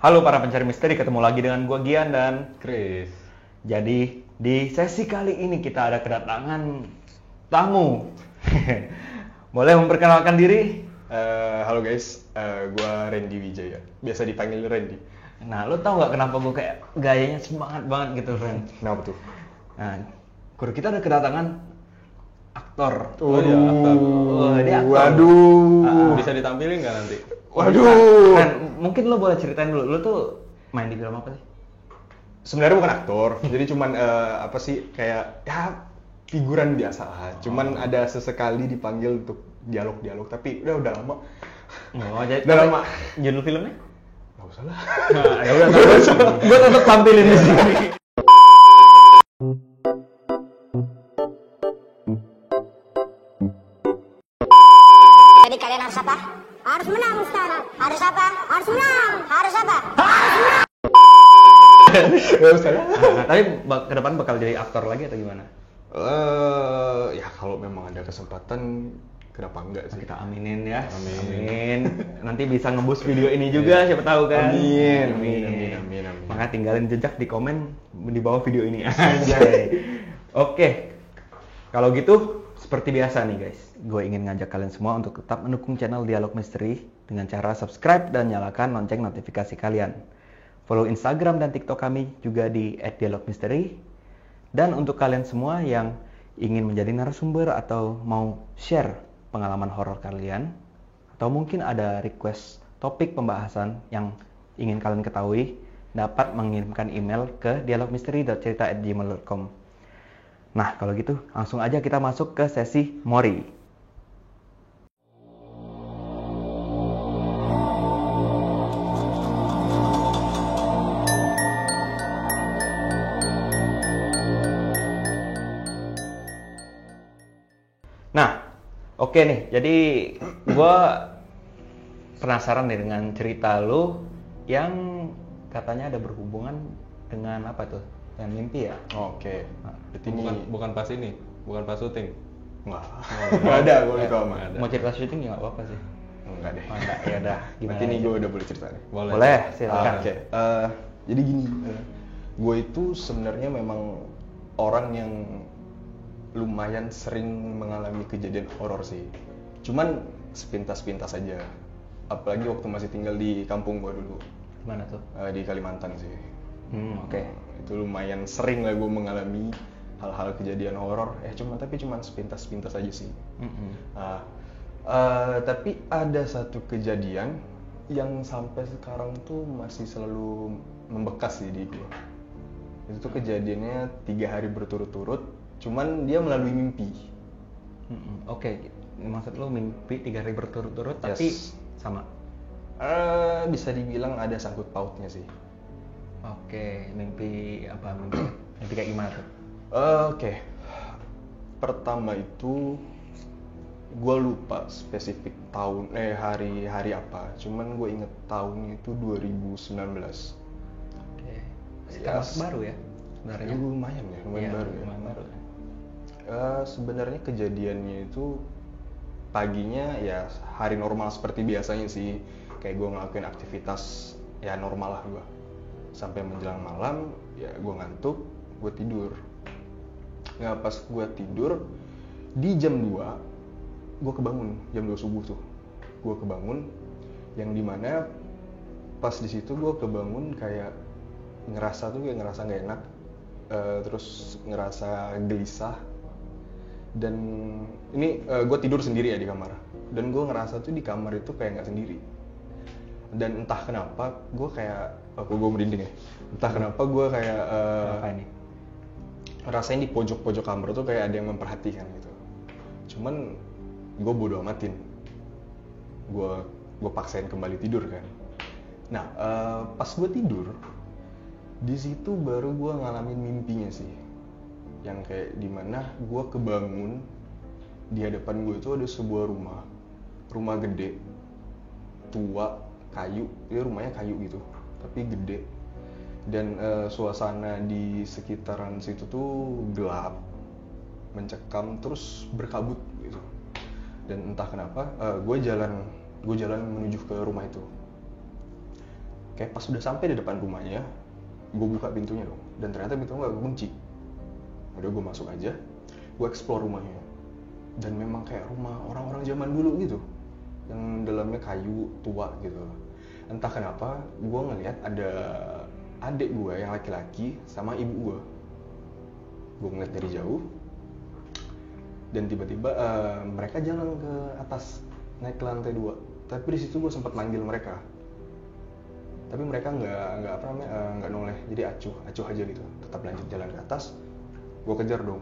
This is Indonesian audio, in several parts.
Halo para pencari misteri, ketemu lagi dengan gua Gian dan Chris. jadi di sesi kali ini kita ada kedatangan tamu. Boleh memperkenalkan diri? Halo guys, gua Randy Wijaya. Biasa dipanggil Randy. Nah, lo tau nggak kenapa gua kayak gayanya semangat banget gitu, Ren? Kenapa tuh? Nah, kita ada kedatangan aktor. Oh, iya, aktor. Dia aktor. Waduh. Bisa ditampilin nggak nanti? Waduh. Ren, mungkin lo boleh ceritain dulu, lo tuh main di film apa sih? Sebenarnya bukan aktor, jadi cuman apa sih kayak ya figuran biasa lah. Cuman ada sesekali dipanggil untuk dialog-dialog, tapi udah lama. Oh, jadi Udah lama. judul filmnya? Gak usah lah. Nah, ya udah, gue tetap tampilin di sini. Jadi kalian harus apa? Harus menang sekarang. Harus apa? Harus menang. Harus apa? Harus menang. Gak usah lah. Nah, tapi ke depan bakal jadi aktor lagi atau gimana? Ya kalau memang ada kesempatan, kenapa enggak sih? Kita aminin ya. Amin. Amin. Nanti bisa ngebus video ini juga, siapa tahu kan. Amin. Amin. Maka tinggalin jejak di komen di bawah video ini. Anjay. Oke. Kalau gitu seperti biasa nih guys, gue ingin ngajak kalian semua untuk tetap mendukung channel Dialog Misteri dengan cara subscribe dan nyalakan lonceng notifikasi kalian. Follow Instagram dan TikTok kami juga di @dialogmisteri. Dan untuk kalian semua yang ingin menjadi narasumber atau mau share pengalaman horor kalian, atau mungkin ada request topik pembahasan yang ingin kalian ketahui, dapat mengirimkan email ke dialogmisteri.cerita@gmail.com. Nah, kalau gitu langsung aja kita masuk ke sesi Mori. Nah, oke nih. Jadi gue penasaran nih dengan cerita lu yang katanya ada berhubungan dengan apa tuh? Dengan mimpi ya? Oke. Nah, Berarti Bukan pas ini, bukan pas syuting. Enggak. Enggak ada, gue itu aman. Mau cerita syuting ya nggak apa-apa sih. Enggak deh. Oh, enggak, ya udah. Berarti ini gue udah boleh cerita nih. Boleh, silakan. Oke. Jadi gini, gue itu sebenarnya memang orang yang lumayan sering mengalami kejadian horor sih. Cuman sepintas-pintas aja. Apalagi waktu masih tinggal di kampung gue dulu. Gimana tuh? Di Kalimantan sih. Oke. Itu lumayan sering lah gue mengalami hal-hal kejadian horor. Tapi cuman sepintas-pintas aja sih. Tapi ada satu kejadian yang sampai sekarang tuh masih selalu membekas sih di gue. Itu tuh kejadiannya 3 hari berturut-turut, cuman dia melalui mimpi. Oke, maksud lu mimpi 3 hari berturut-turut tapi Yes. sama? Bisa dibilang ada sangkut pautnya sih. Oke, mimpi apa? Mimpi kayak gimana tuh? Oke. Pertama itu gue lupa spesifik hari apa. Cuman gue inget tahunnya itu 2019. Oke. Masih Yes. termasuk baru ya sebenarnya? Lumayan ya, lumayan Iya, baru ya. lumayan baru. Sebenarnya kejadiannya itu paginya ya hari normal seperti biasanya sih. Kayak gue ngelakuin aktivitas ya normal lah gue. Sampai menjelang malam ya gue ngantuk, gue tidur. Nah pas gue tidur di jam 2 gue kebangun, jam 2 subuh tuh gue kebangun, yang dimana pas di situ gue kebangun kayak ngerasa nggak enak, terus ngerasa gelisah. Dan ini gue tidur sendiri ya di kamar, dan gue ngerasa tuh di kamar itu kayak nggak sendiri. Dan entah kenapa gue kayak gue merinding ya, entah kenapa gue kayak Apa ini? rasanya di pojok-pojok kamar tuh kayak ada yang memperhatikan gitu. Cuman gue bodo amatin, gue paksain kembali tidur kan. Nah pas gue tidur di situ baru gue ngalamin mimpinya sih, yang kayak dimana gue kebangun di hadapan gue itu ada sebuah rumah gede, tua, kayu, ya rumahnya kayu gitu, tapi gede. Dan suasana di sekitaran situ tuh gelap, mencekam, terus berkabut gitu. Dan entah kenapa gue jalan menuju ke rumah itu. Kayak pas udah sampai di depan rumahnya, gue buka pintunya dong, dan ternyata pintunya nggak kunci. Udah gue masuk aja, gue explore rumahnya, dan memang kayak rumah orang-orang zaman dulu gitu, yang dalamnya kayu tua gitu. Entah kenapa, gue ngeliat ada adik gue yang laki-laki sama ibu gue. Gue ngeliat dari jauh, dan tiba-tiba mereka jalan ke atas, naik ke lantai 2. Tapi di situ gue sempat manggil mereka, tapi mereka nggak noleh, jadi acuh aja gitu, tetap lanjut jalan ke atas. Gue kejar dong.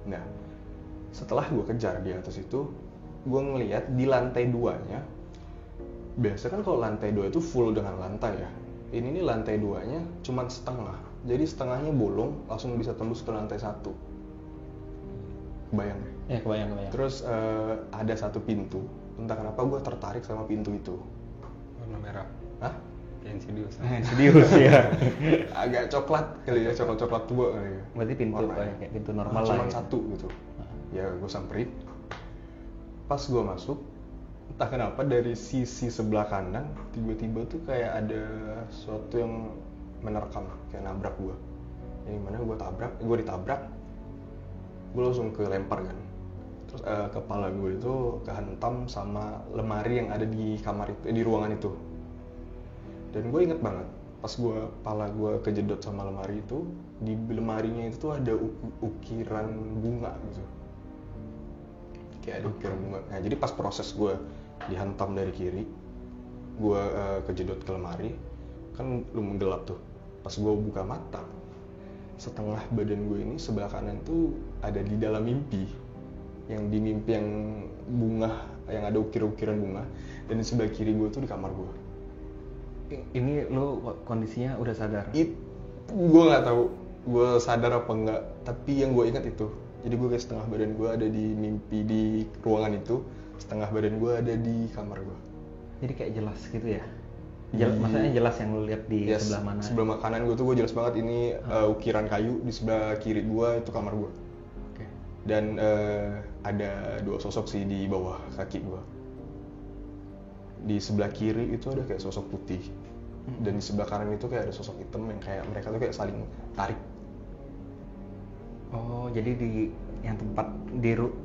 Nah, setelah gue kejar di atas itu, gue ngeliat di lantai 2-nya, biasa kan kalau lantai 2 itu full dengan lantai ya, ini nih lantai 2-nya cuman setengah, jadi setengahnya bolong, langsung bisa tembus ke lantai 1. Kebayang? Ya, kebayang. Terus ada satu pintu, entah kenapa gue tertarik sama pintu itu. Warna merah. Hah? Insidious. Serius ya. Agak coklat kali ya, coklat tua kali ya. Berarti pintu Warnanya. kayak pintu normal lah. Cuman ya. satu gitu. Ya gue samperin. Pas gue masuk, entah kenapa dari sisi sebelah kanan tiba-tiba tuh kayak ada sesuatu yang menerkam, kayak nabrak gue. Yang mana gue ditabrak, gue langsung kelempar kan. Terus kepala gue itu kehantam sama lemari yang ada di kamar itu, di ruangan itu. Dan gue inget banget, pas kepala gue kejedot sama lemari itu, di lemarinya itu tuh ada ukiran bunga gitu. Kayak ada ukiran bunga. Nah, jadi pas proses gue dihantam dari kiri, gue kejedot ke lemari, kan lumayan gelap tuh. Pas gue buka mata, setengah badan gue ini sebelah kanan tuh ada di dalam mimpi. Yang di mimpi yang bunga, yang ada ukir-ukiran bunga. Dan di sebelah kiri gue tuh di kamar gue. Ini lo kondisinya udah sadar? Gue nggak tahu gue sadar apa enggak, tapi yang gue ingat itu. Jadi gue kayak setengah badan gue ada di mimpi di ruangan itu, setengah badan gue ada di kamar gue. Jadi kayak jelas gitu ya? Maksudnya jelas yang lo lihat di sebelah mana? Sebelah kanan gue tuh gue jelas banget ini ukiran kayu, di sebelah kiri gue itu kamar gue. Oke. Dan ada dua sosok sih di bawah kaki gue. Di sebelah kiri itu ada kayak sosok putih, dan di sebelah kanan itu kayak ada sosok hitam yang kayak mereka tuh kayak saling tarik. Oh, jadi di yang tempat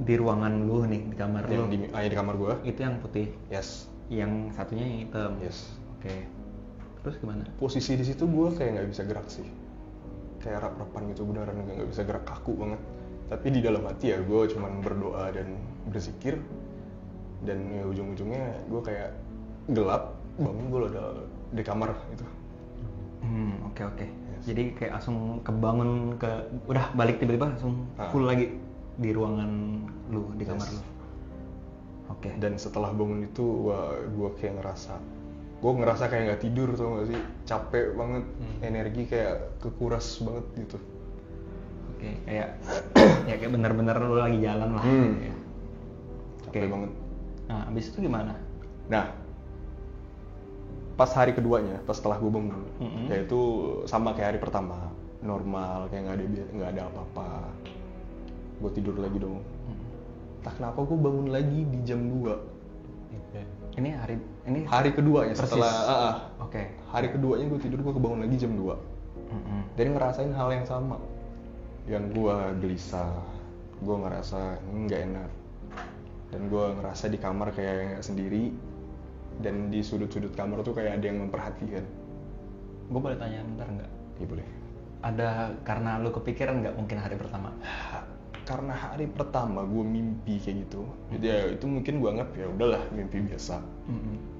di ruangan lu nih, di kamar lu. Yang di kamar gue. Itu yang putih. Yes. Yang satunya yang hitam. Yes. Oke. Terus gimana? Posisi di situ gue kayak nggak bisa gerak sih, kayak rap-rapan gitu, beneran nggak bisa gerak, kaku banget. Tapi di dalam hati ya gue cuman berdoa dan berzikir, dan ya ujung-ujungnya gue kayak gelap, bangun gue udah di kamar itu. Oke. Yes. Jadi kayak langsung kebangun udah balik tiba-tiba langsung full lagi di ruangan lu, di kamar lu. Oke. Dan setelah bangun itu gue kayak ngerasa kayak nggak tidur, tau gak sih, capek banget, energi kayak kekuras banget gitu. Oke, kayak ya kayak bener-bener lu lagi jalan lah. Ya. Capek banget. Nah, abis itu gimana? Nah, pas hari keduanya, pas setelah gue bangun, yaitu sama kayak hari pertama, normal, kayak nggak ada apa-apa. Gue tidur lagi dong. Entah kenapa gue bangun lagi di jam 2. Ini Hari keduanya persis. setelah Oke. hari keduanya gue tidur, gue kebangun lagi jam 2. Dan ngerasain hal yang sama. Yang gue gelisah, gue ngerasa nggak enak. Dan gue ngerasa di kamar kayak nggak sendiri. Dan di sudut-sudut kamar tuh kayak ada yang memperhatikan. Gue boleh tanya bentar nggak? Iya boleh. Ada karena lu kepikiran nggak mungkin hari pertama? Karena hari pertama gue mimpi kayak gitu, jadi ya itu mungkin gue anggap ya udahlah mimpi biasa.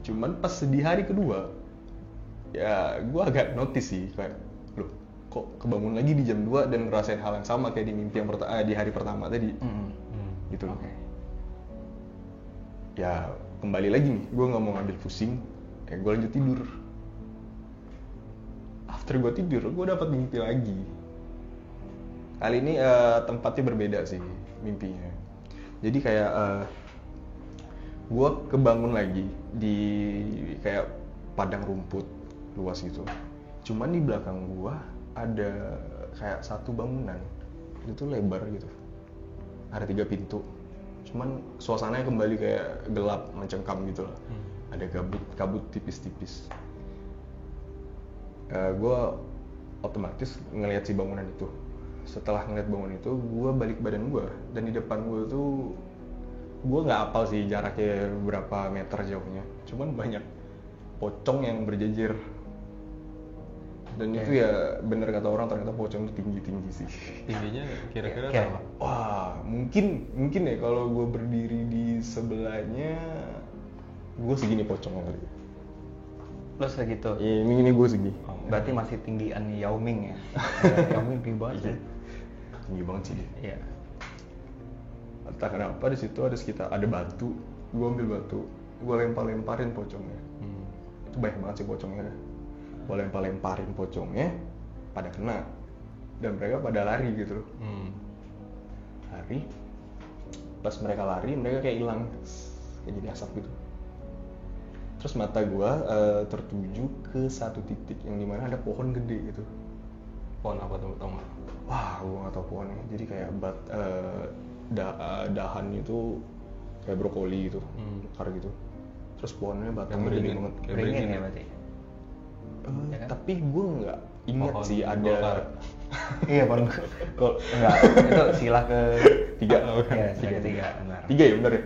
Cuman pas di hari kedua, ya gue agak notice sih kayak, loh kok kebangun lagi di jam 2 dan ngerasain hal yang sama kayak di mimpi yang di hari pertama tadi. Gitu loh. Oke. Ya kembali lagi nih, gue nggak mau ngambil pusing, kayak gue lanjut tidur. After gue tidur, gue dapat mimpi lagi. Kali ini tempatnya berbeda sih mimpinya. Jadi kayak gue kebangun lagi di kayak padang rumput luas gitu. Cuman di belakang gue ada kayak satu bangunan, itu tuh lebar gitu. Ada 3 pintu. Cuman suasananya kembali kayak gelap, mencengkam gitu lah. Ada kabut tipis-tipis. gue otomatis ngelihat si bangunan itu. Setelah ngeliat bangunan itu, gue balik badan gue, dan di depan gue tuh gue nggak hafal sih jaraknya berapa meter jauhnya, cuman banyak pocong yang berjejer. Dan itu ya bener kata orang, ternyata pocong itu tinggi sih. Tingginya kira-kira Kayak- berapa? Wah, mungkin ya kalau gue berdiri di sebelahnya, gue segini pocongnya kali. Lo segitu. Ini gue segini. Oh, berarti masih tinggian Yao Ming ya. Yao Ming tinggi banget sih. Tinggi banget sih dia. Iya. Entah kenapa di situ ada batu. Gue ambil batu, gue lemparin pocongnya. Itu banyak banget sih pocongnya. Gue lemparin pocongnya, pada kena, dan mereka pada lari gitu loh. Lari. Pas mereka lari, mereka kayak hilang, kayak jadi asap gitu. Terus mata gue tertuju ke satu titik yang dimana ada pohon gede gitu. Pohon apa tuh, tau nggak? Wah, gue nggak tahu pohonnya. Jadi kayak dahannya itu kayak brokoli gitu, mekar gitu. Terus pohonnya batangnya gede beringin. banget. Kayak Beringin beringin ya ya? berarti. Ya kan? Tapi gue nggak inget Pohon sih ada. golkar. Iya bang. Kok enggak? Itu sila ke 3. ya, sila ketiga. Benar. 3 ya, bener ya?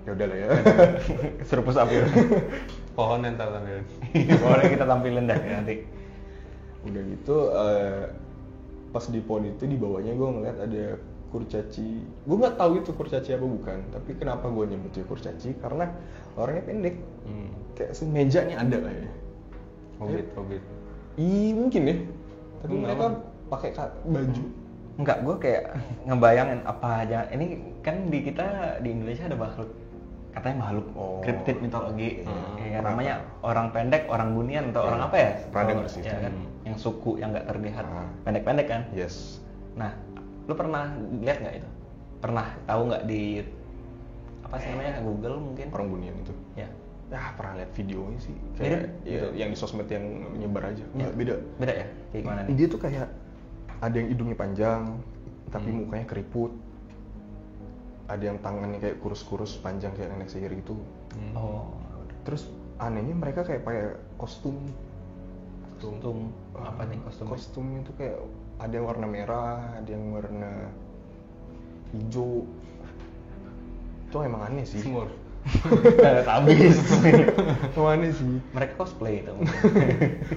Ya udah lah ya. Surplus apil. Pohon yang ntar tampilin. Boleh kita tampilin dah nanti. Udah gitu, pas di pohon itu di bawahnya gue ngeliat ada kurcaci. Gue nggak tahu itu kurcaci apa bukan. Tapi kenapa gue nyebutnya kurcaci? Karena orangnya pendek. Kayak semeja nih ada kayaknya. Hobbit. Mungkin ya. Tapi Lu mereka kenapa? pakai baju. Enggak, gue kayak ngebayangin apa aja. Ini kan di kita di Indonesia ada makhluk, katanya makhluk kriptid mitologi. Ya, namanya orang pendek, orang bunian atau orang apa ya? Pernah denger sih. Ya kan? Yang suku yang nggak terlihat, Ah. pendek-pendek kan? Yes. Nah, lu pernah lihat nggak itu? Pernah tahu nggak di apa sih namanya, Google mungkin? Orang bunian itu. Ya. Ya pernah lihat videonya sih. Mirip Kayak gitu? yang di sosmed yang menyebar aja. Ya. Nggak, beda. Beda ya? Kayak gimana nih? Dia tuh kayak ada yang hidungnya panjang, tapi mukanya keriput. Ada yang tangannya kayak kurus-kurus panjang kayak nenek sihir gitu. Oh, Terus anehnya mereka kayak pakai kostum. kostum apa nih kostum? Kostumnya tuh kayak ada yang warna merah, ada yang warna hijau. Itu emang aneh sih. Smurf. Habis. Emang aneh sih. Mereka cosplay itu.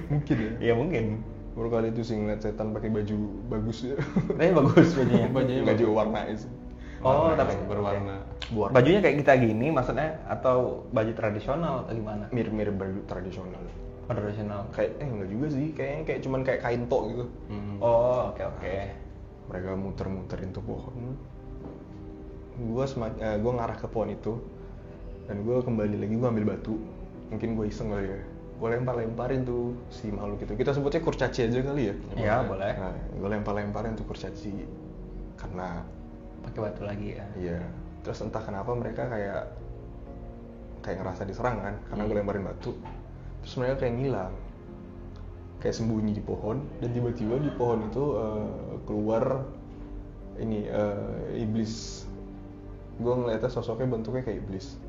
Mungkin ya. Iya mungkin. Baru kali itu sih ngeliat setan pakai baju bagus ya. Tapi bagus bajunya. Bajunya Baju bagus. warna itu. Oh, Warna tapi berwarna. bajunya kayak kita gini maksudnya atau baju tradisional atau gimana? Mirip-mirip baju tradisional. Oh, tradisional. Kayak enggak juga sih, kayaknya kayak cuman kayak kain tok gitu. Oh, oke. Mereka muter-muterin tuh pohon. Gue ngarah ke pohon itu, dan gue kembali lagi, gue ambil batu. Mungkin gue iseng kali ya. Gue lempar-lemparin tuh si makhluk itu. Kita sebutnya kurcaci aja kali ya. Iya, boleh. Nah, gue lempar-lemparin tuh kurcaci. Karena Pakai batu lagi ya. iya. Terus entah kenapa mereka kayak ngerasa diserang kan, karena gue lemparin batu. Terus mereka kayak ngilang, kayak sembunyi di pohon, dan tiba-tiba di pohon itu keluar ini iblis. Gue ngeliatnya sosoknya bentuknya kayak iblis,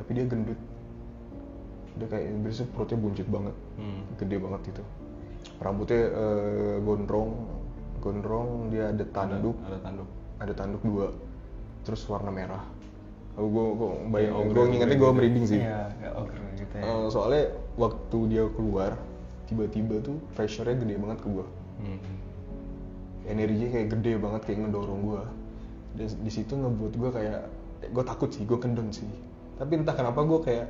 tapi dia gendut. Dia kayak iblis, perutnya buncit banget, gede banget itu. Rambutnya gondrong, dia ada tanduk. Ada tanduk 2, terus warna merah. Gue ngingetnya gue merinding sih. Iya, kayak ogre gitu ya. Soalnya waktu dia keluar, tiba-tiba tuh pressure-nya gede banget ke gue. Energinya kayak gede banget, kayak ngedorong gue. Dan di situ ngebuat gue kayak, gue takut sih, gue kendon sih. Tapi entah kenapa gue kayak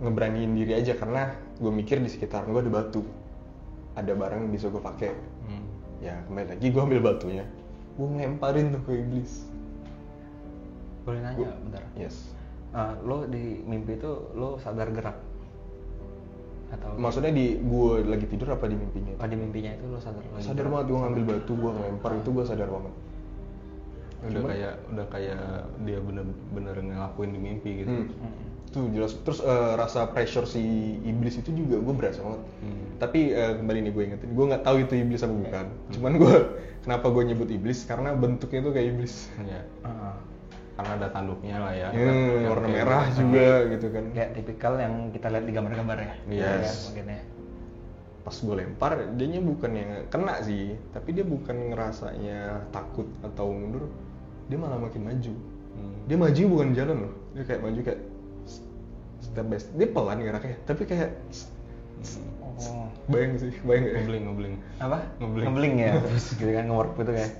ngeberaniin diri aja, karena gue mikir di sekitar gue ada batu, ada barang yang bisa gue pakai. Ya kembali lagi gue ambil batunya, gue ngelemparin tuh ke iblis. Boleh nanya bentar. Yes. Lo di mimpi itu lo sadar gerak? Atau Maksudnya gue lagi tidur apa di mimpinya? di mimpinya itu lo sadar lagi? Sadar banget, gue ngambil batu, gue ngelempar, itu gue sadar banget. Udah kayak dia bener-bener ngelakuin di mimpi gitu. Tuh jelas. Terus rasa pressure si iblis itu juga gue berasa banget. Tapi kembali nih gue ingetin, gue nggak tahu itu iblis apa bukan. Cuman kenapa gue nyebut iblis, karena bentuknya tuh kayak iblis. Iya. Karena ada tanduknya lah ya. Warna merah juga gitu kan. Kayak tipikal yang kita lihat di gambar-gambar ya. Yes. Ya, mungkin ya. pas gue lempar dianya bukan yang kena sih, tapi dia bukan ngerasanya takut atau mundur, dia malah makin maju. Dia maju bukan jalan loh, dia kayak maju kayak step by step. Dia pelan geraknya tapi kayak bayang sih, bayang nggak? Ngebling. Apa? Ngebling. Ngebling ya. Terus gitu kan nge-work gitu kayak.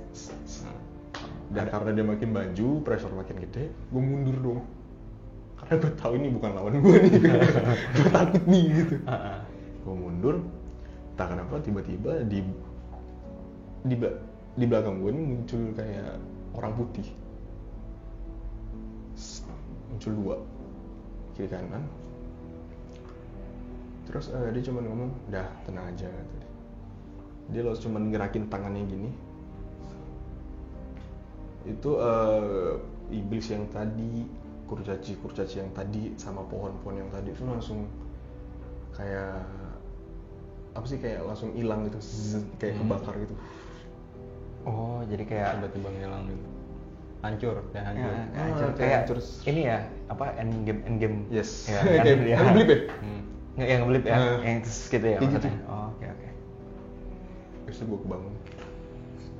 Dan karena dia makin maju, pressure makin gede, gue mundur dong. Karena gue tahu ini bukan lawan gue nih, gue takut nih gitu. Gue mundur, tak kenapa tiba-tiba di belakang gue ini muncul kayak orang putih. Muncul dua, kiri kanan. Terus dia cuma ngomong, dah tenang aja tadi. Dia lalu cuma gerakin tangannya gini. Itu iblis yang tadi, kurcaci yang tadi sama pohon-pohon yang tadi itu langsung kayak apa sih, kayak langsung hilang gitu, kayak kebakar gitu. Oh, jadi kayak Tiba-tiba ngilang gitu. Hancur, kayak hancur. hancur. kayak Kayak hancur. ini ya, apa endgame. Yes. Ya, Kayak kan, ya. ngeblip ya? Yang ngeblip ya, yang terus gitu ya Kayak maksudnya. gitu. Oh, oke. Terus gue kebangun.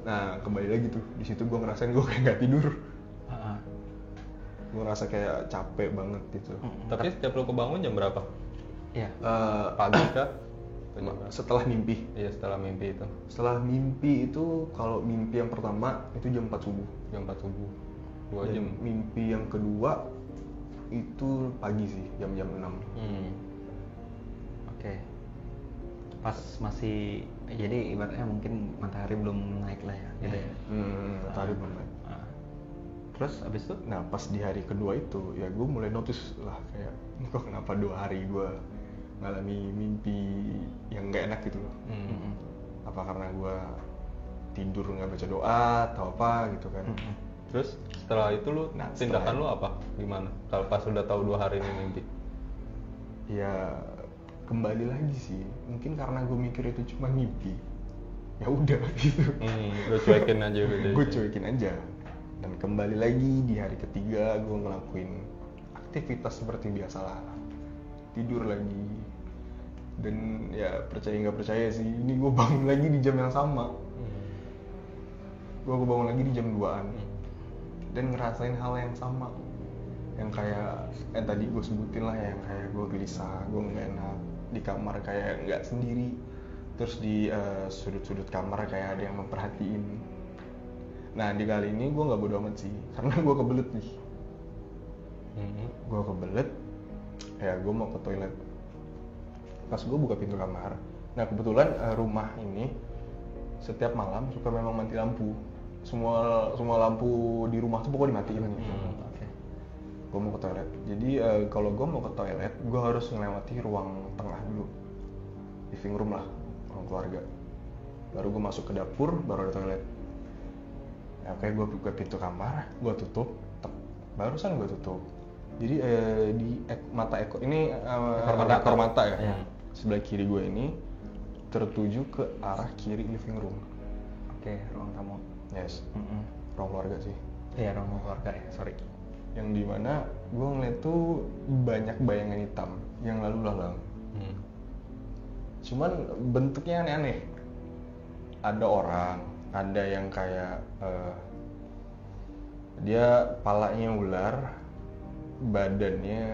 Nah kembali lagi tuh, di situ gue ngerasain gue kayak nggak tidur. Gue ngerasa kayak capek banget gitu. Tapi setiap lu kebangun jam berapa? Iya. Pagi kah? Setelah mimpi. Iya, setelah mimpi itu. Setelah mimpi itu, kalau mimpi yang pertama itu jam 4 subuh. Jam 4 subuh. 2 Dan jam. mimpi yang kedua itu pagi sih, jam-jam 6. Oke. Pas masih, jadi ibaratnya mungkin matahari belum naik lah ya, gitu ya. Matahari belum naik. Terus abis itu? Nah pas di hari kedua itu ya gue mulai notice lah kayak kok kenapa 2 hari gue ngalami mimpi yang nggak enak gitu loh. Apa karena gue tidur nggak baca doa atau apa gitu kan. Terus setelah itu lu Nah, tindakan setelah- lu apa? Gimana? Kalau pas udah tahu 2 hari ini mimpi. Ya kembali lagi sih, mungkin karena gue mikir itu cuma mimpi, ya udah gitu. Lu cuekin aja udah. Gue cuekin aja. Dan kembali lagi di hari ketiga gue ngelakuin aktivitas seperti biasa lah, tidur lagi. Dan ya percaya nggak percaya sih, ini gue bangun lagi di jam yang sama. Gue bangun lagi di jam 2-an dan ngerasain hal yang sama, yang kayak tadi gue sebutin lah, yang kayak gue gelisah, gue nggak enak di kamar, kayak nggak sendiri. Terus di sudut-sudut kamar kayak ada yang memperhatiin. Nah di kali ini gue nggak bodo amat sih, karena gue kebelet nih. Gue kebelet, ya gue mau ke toilet. Pas gue buka pintu kamar, nah kebetulan rumah ini setiap malam suka memang mati lampu. Semua lampu di rumah tuh pokoknya dimatiin gitu. Gue mau ke toilet. Jadi kalau gue mau ke toilet, gue harus melewati ruang tengah dulu, living room lah, ruang keluarga. Baru gue masuk ke dapur, baru ada toilet. Ya, oke, gue buka pintu kamar, gue tutup. Barusan gue tutup. Jadi di mata ekor ini ekor mata ya. Sebelah kiri gue ini tertuju ke arah kiri living room. Oke, ruang tamu. Yes. Ruang keluarga sih. Iya, ruang keluarga ya, sorry. Yang dimana gue ngeliat tuh banyak bayangan hitam yang lalu lalang. Cuman bentuknya aneh-aneh. Ada orang, ada yang kayak dia palanya ular, badannya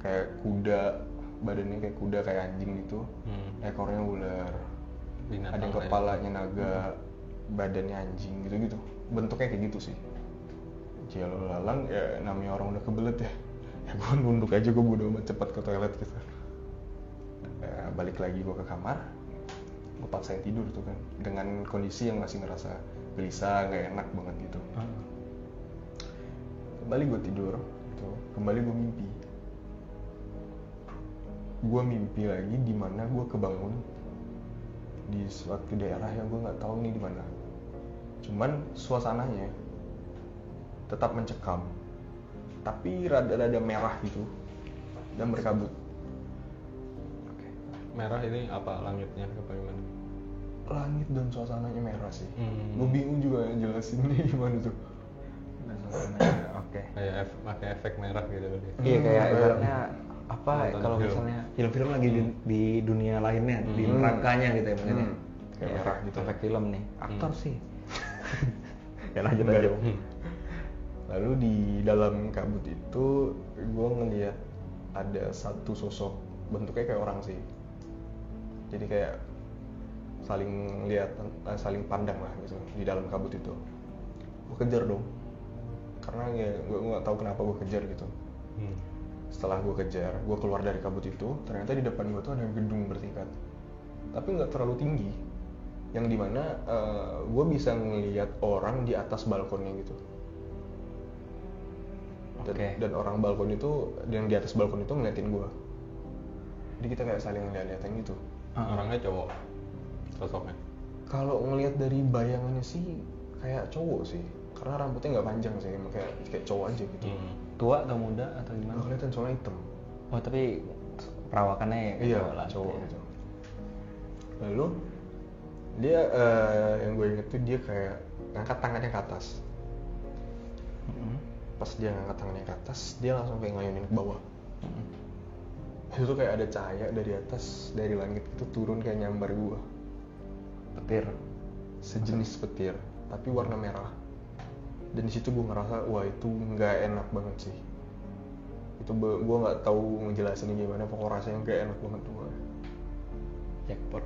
kayak kuda, kayak anjing gitu. Ekornya ular. Binatang Ada yang lain. kepalanya naga, badannya anjing gitu-gitu. Bentuknya kayak gitu sih. Lalu lalang, ya namanya orang udah kebelet ya. Ya gue nunduk aja, gue bodo amat, cepet ke toilet gitu. Balik lagi gue ke kamar, gue paksain tidur tuh kan, dengan kondisi yang masih ngerasa gelisah, nggak enak banget gitu. Kembali gue tidur, gitu. Kembali gue mimpi. Gue mimpi lagi di mana gue kebangun di suatu daerah yang gue nggak tahu nih di mana. Cuman suasananya tetap mencekam, tapi rada-rada merah gitu dan berkabut. Merah ini apa, langitnya apa gimana? Langit dan suasananya merah sih. Gue bingung juga jelasinnya gimana tuh. Oke. Kayak pakai efek merah gitu. Iya, kayak ibaratnya apa apa Nonton kalau film. misalnya film-film lagi di dunia lainnya, di nerakanya gitu ya mungkin ya. Kayak merah gitu. Efek film nih. Aktor sih. Ya lanjut Enggak aja. dong. Lalu di dalam kabut itu gue ngeliat ada satu sosok, bentuknya kayak orang sih. Jadi kayak saling lihat, saling pandang lah gitu di dalam kabut itu. Gue kejar dong, karena ya gue nggak tahu kenapa gue kejar gitu. Setelah gue kejar, gue keluar dari kabut itu, ternyata di depan gue tuh ada gedung bertingkat, tapi nggak terlalu tinggi, yang dimana gue bisa ngelihat orang di atas balkonnya gitu. Dan orang balkon itu, yang di atas balkon itu ngeliatin gue. Jadi kita kayak saling ngeliat-liatin gitu. Orangnya cowok sosoknya. Kalau ngelihat dari bayangannya sih kayak cowok sih, karena rambutnya nggak panjang sih, emang kayak cowok aja gitu. Tua atau muda atau gimana? Nggak kelihatan soalnya hitam. Oh tapi perawakannya ya Iya, cowok lah. cowok Iya. gitu. Lalu dia yang gue inget tuh dia kayak ngangkat tangannya ke atas. Pas dia ngangkat tangannya ke atas, dia langsung kayak ngayunin ke bawah. Itu tuh kayak ada cahaya dari atas, dari langit itu turun kayak nyambar gue. Petir. Sejenis petir, tapi warna merah. Dan di situ gue ngerasa, wah itu nggak enak banget sih. Itu gue nggak tahu ngejelasin gimana, pokoknya rasanya nggak enak banget tuh. Jackpot.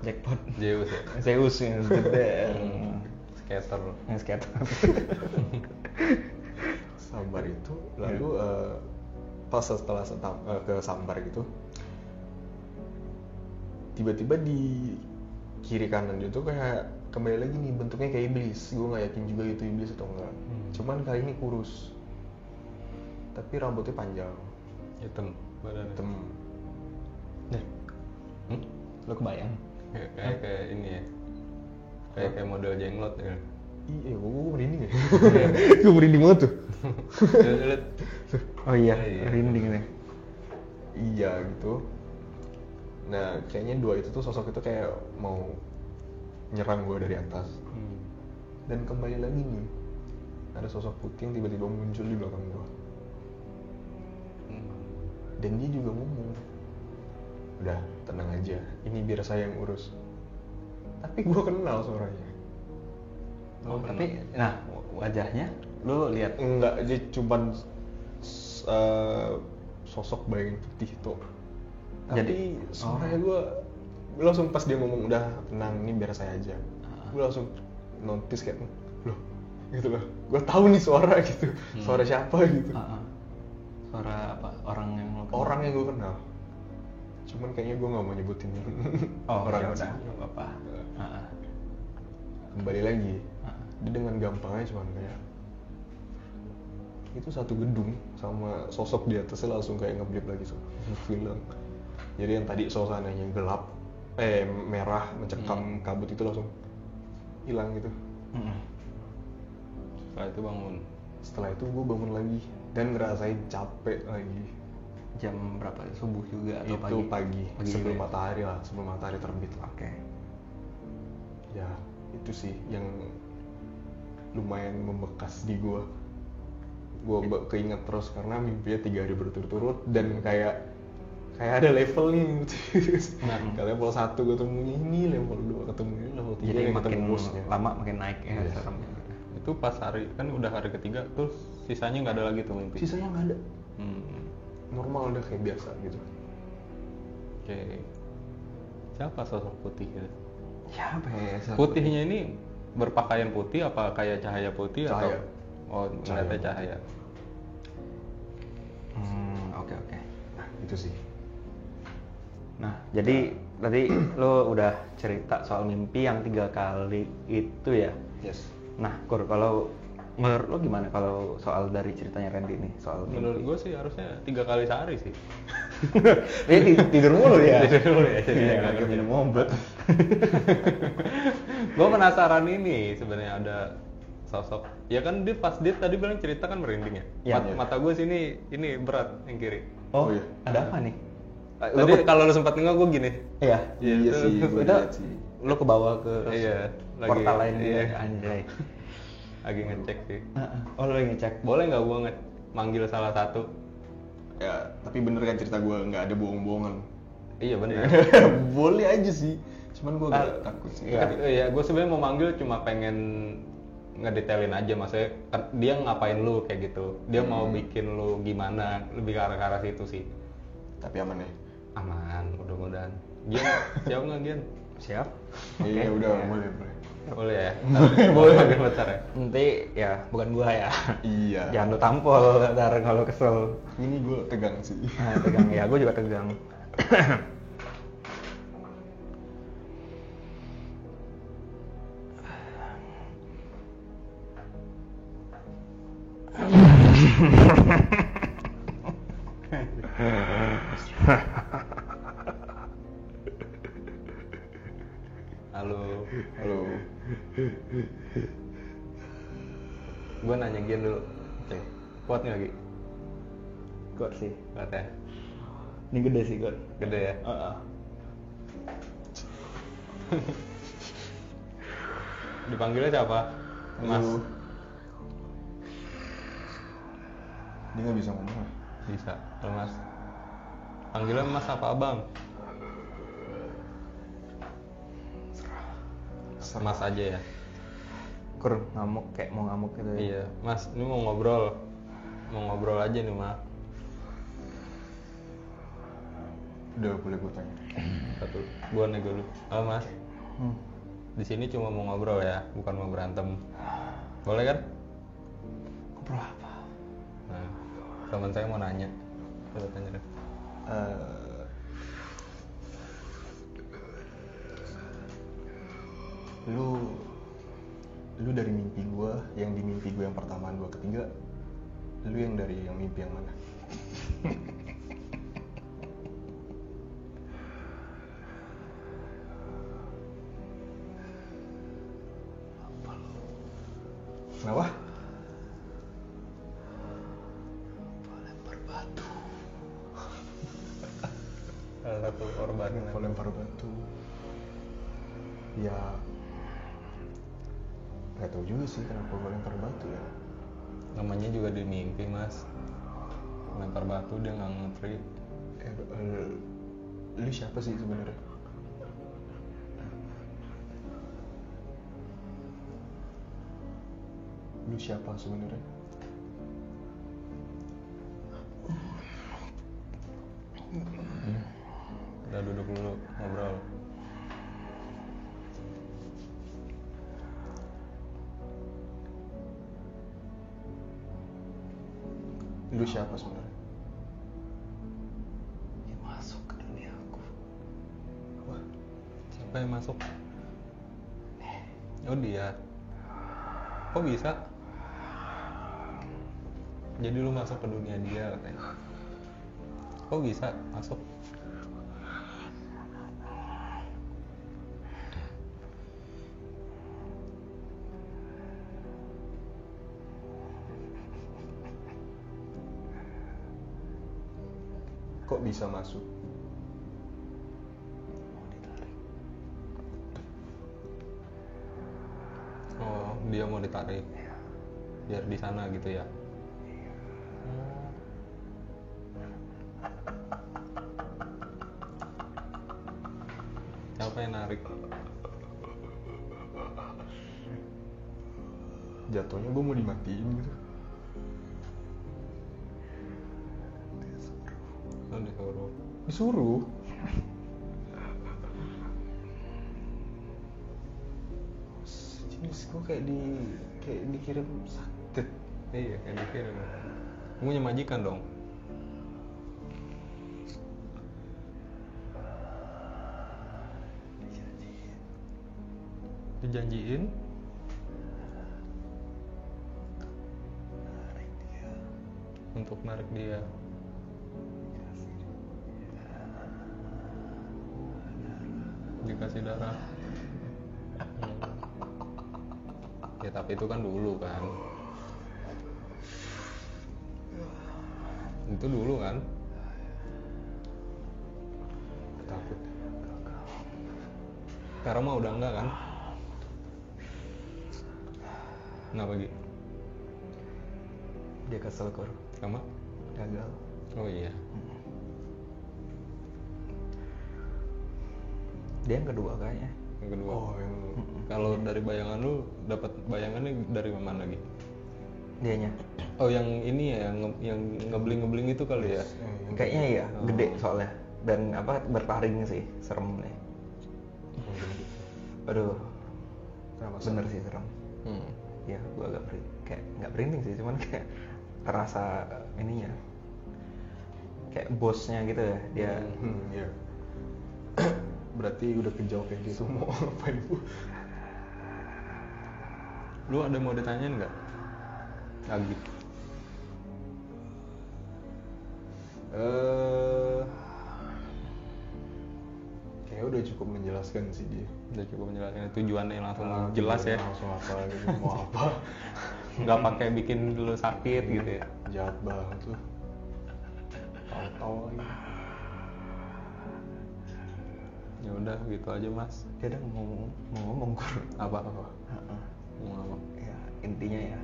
Jackpot. Zeus ya. Zeus yang gede. Skater. Yang skater. Sambar itu, lalu pas setelah ke sambar gitu, tiba-tiba di kiri kanan itu kayak kembali lagi nih bentuknya kayak iblis. Gue nggak yakin juga itu iblis atau enggak. Cuman kali ini kurus, tapi rambutnya panjang, Hitam badannya. hitam. Lo kebayang? Kayak ini ya. Kayak model jenglot ya. Iya, gue merinding ya. Gue merinding banget tuh. Lihat. Oh iya, Iya. rinding nih. Iya gitu. Nah kayaknya dua itu tuh sosok itu kayak mau nyerang gue dari atas. Dan kembali lagi nih, ada sosok putih yang tiba-tiba muncul di belakang gue. Dan dia juga ngomong, udah tenang aja, ini biar saya yang urus. Tapi gue kenal suaranya. Oh, tapi nah wajahnya lu lihat Enggak, dia cuman sosok bayangan putih itu. Tapi suaranya gue langsung pas dia ngomong udah tenang, ini biar saya aja. Gue langsung notice kayak loh gitu loh. Gue tahu nih suara gitu, suara siapa gitu. suara apa? Orang yang lo kenal? Orang yang gue kenal. Cuman kayaknya gue nggak mau nyebutin orang orang udah sih. nggak apa-apa. Kembali lagi, dia dengan gampangnya cuman kayak itu satu gedung sama sosok di atasnya langsung kayak ngeblip lagi tuh, hilang. Jadi yang tadi suasananya gelap, merah mencekam kabut itu langsung hilang gitu. Setelah itu bangun. Setelah itu gue bangun lagi dan ngerasain capek lagi. Jam berapa? Subuh juga atau Itu pagi, Pagi sebelum juga ya? matahari lah, sebelum matahari terbit lah. Oke. Ya itu sih yang lumayan membekas di gue keinget terus karena mimpinya 3 hari berturut-turut dan kayak ada level nih. Ke level 1 ketemunya ini, level 2 ketemunya ini, level 3 Jadi yang makin ketemu bosnya. lama makin naik ya Iya. seremnya. Itu pas hari kan udah hari ketiga terus sisanya nggak ada lagi tuh mimpi. Sisanya nggak ada, Hmm. normal udah kayak biasa gitu. Oke. Siapa sosok putih gitu? Siapa ya? Putihnya ini berpakaian putih apa kayak cahaya putih Cahaya. atau oh melihatnya cahaya. Oke. Nah itu sih. Nah, jadi tadi lo udah cerita soal mimpi yang 3 kali itu ya. Yes. Nah, Kur, kalau menurut lo gimana kalau soal dari ceritanya Randy nih soal mimpi? Menurut gue sih harusnya 3 kali sehari sih. Tidur mulu ya? Tidur mulu ya, jadi Iya, nggak nggak ngerti. minum obat. Gue penasaran ini sebenarnya ada sosok. Ya kan dia pas dia tadi bilang cerita kan merinding ya. Iya, iya. Mata gue sini ini berat yang kiri. Oh, Oh, iya. ada apa nih? Tadi kalau lu sempat nengok gue gini. Iya. Iya sih, gue Udah, lihat sih. lo ke bawah ke Iya, portal lain iya. gitu, anjay. Lagi ngecek sih. Oh, lo lagi ngecek. Boleh nggak gue manggil salah satu Ya, tapi bener kan cerita gue nggak ada bohong-bohongan. Iya benar. Boleh aja sih. Cuman gue agak takut sih. Iya, gue sebenarnya mau manggil cuma pengen ngedetailin aja, maksudnya dia ngapain lu kayak gitu, dia mau bikin lu gimana, lebih ke arah situ sih. Tapi aman ya? Aman, mudah-mudahan. Gian, siap nggak Gian? Siap. Iya udah boleh. Boleh ya? Boleh. Manggil bentar ya? Nanti ya bukan gua ya. Iya. Jangan lu tampol ntar kalau kesel. Ini gue tegang sih. Nah, tegang ya, gua juga tegang. Halo. Halo. Gue nanya Gian dulu. Oke. Kuat nggak Gi? Kuat sih. Kuat ya? Ini gede sih, God. Gede ya? Dipanggilnya siapa? Mas. Halo. Dia nggak bisa ngomong ya? Bisa. Halo Mas. Panggilnya Mas apa Abang? Mas aja ya? Kur ngamuk kayak mau ngamuk gitu ya. Iya. Mas, ini mau ngobrol. Mau ngobrol aja nih Mas. Udah boleh gue tanya. Satu. Gua nego dulu. Halo Mas. Di sini cuma mau ngobrol ya, bukan mau berantem. Boleh kan? Ngobrol apa? Nah, teman saya mau nanya. Coba tanya deh. Lu dari mimpi gue, yang di mimpi gue yang pertama, dua, ketiga, lu yang dari yang mimpi yang mana? Kenapa? Lempar batu. Salah satu korban. Kalau lempar batu. Ya, nggak tahu juga sih kenapa gue lempar batu ya. Namanya juga di mimpi Mas. Lempar batu dia nggak ngerti. Lu siapa sih sebenarnya? Lu siapa sebenarnya? Udah duduk dulu ngobrol. Lu siapa sebenarnya? Dia masuk ke dunia aku. Wah, Siapa yang masuk? Oh dia. Kok bisa? Jadi lu masuk ke dunia dia katanya. Kok bisa masuk? kok bisa masuk? Oh, dia mau ditarik. Biar di sana gitu ya. Siapa yang narik? Jatuhnya gue mau dimatiin gitu. Oh, disuruh. Disuruh. Jenis gue kayak dikirim sakit. Iya, kayak dikirim. Kamu punya majikan dong. Dijanjiin untuk narik dia. Dikasih darah. Ya tapi itu kan dulu kan. Itu dulu kan. Takut. Sekarang mah udah enggak kan? Kenapa gitu? Dia kesel Kur. Sama? Gagal. Oh iya. Dia yang kedua kayaknya. Yang kedua. Oh, yang Kalau dari bayangan lu dapat bayangannya dari mana lagi? Dianya. Oh yang ini ya, yang ngebling itu kali ya? Kayaknya iya, gede soalnya. Dan apa bertaring sih, serem nih. Aduh, Kenapa bener sih serem. Ya, gue agak kayak nggak berinding sih, cuman kayak terasa ininya. Kayak bosnya gitu ya, dia. Iya. Berarti udah kejauh kayak gitu mau ngapain bu? Lu ada mau ditanyain nggak? Lagi. Kayaknya udah cukup menjelaskan sih dia. Udah cukup menjelaskan tujuannya langsung jelas ya. Langsung apa gitu, mau apa? Nggak pakai bikin lu sakit gitu ya. Jahat banget tuh. Tahu-tahu lagi. Ya udah gitu aja mas. Dia udah mau ngomong Kur. Apa? Heeh. Mau apa? Ya, intinya ya.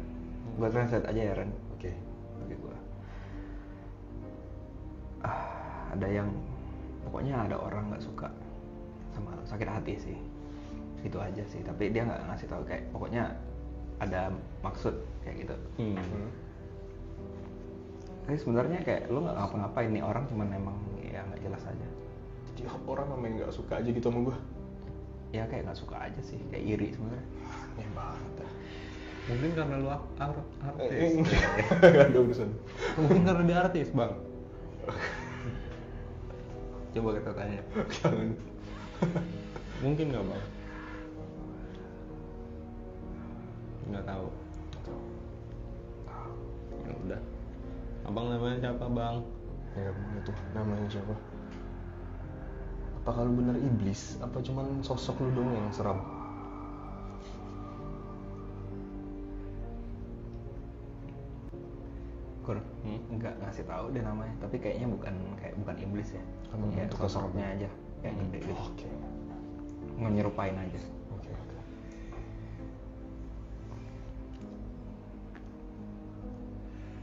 Gue translate aja ya Ren. Oke. Bagi gue. Ada yang pokoknya ada orang nggak suka sama lu, sakit hati sih. Itu aja sih. Tapi dia nggak ngasih tahu kayak pokoknya ada maksud kayak gitu. Tapi sebenarnya kayak lu nggak ngapa-ngapain nih orang cuman emang ya nggak jelas aja. Jadi orang memang nggak suka aja gitu sama gue. Ya kayak nggak suka aja sih, kayak iri sebenarnya. Aneh banget dah. Mungkin karena lu artis. Gak ada urusan. Mungkin karena dia artis bang. Coba kita tanya. Jangan. Mungkin nggak bang? Nggak tahu. Ya udah. Abang namanya siapa bang? Ya emang itu namanya siapa? Apa kalau bener iblis? Apa cuman sosok lu dong yang seram? Kur, nggak ngasih tahu deh namanya, tapi kayaknya bukan iblis ya. Emang Ya bentuk sosoknya aja, kayak gede gitu. Oke. Menyerupain aja. Oke.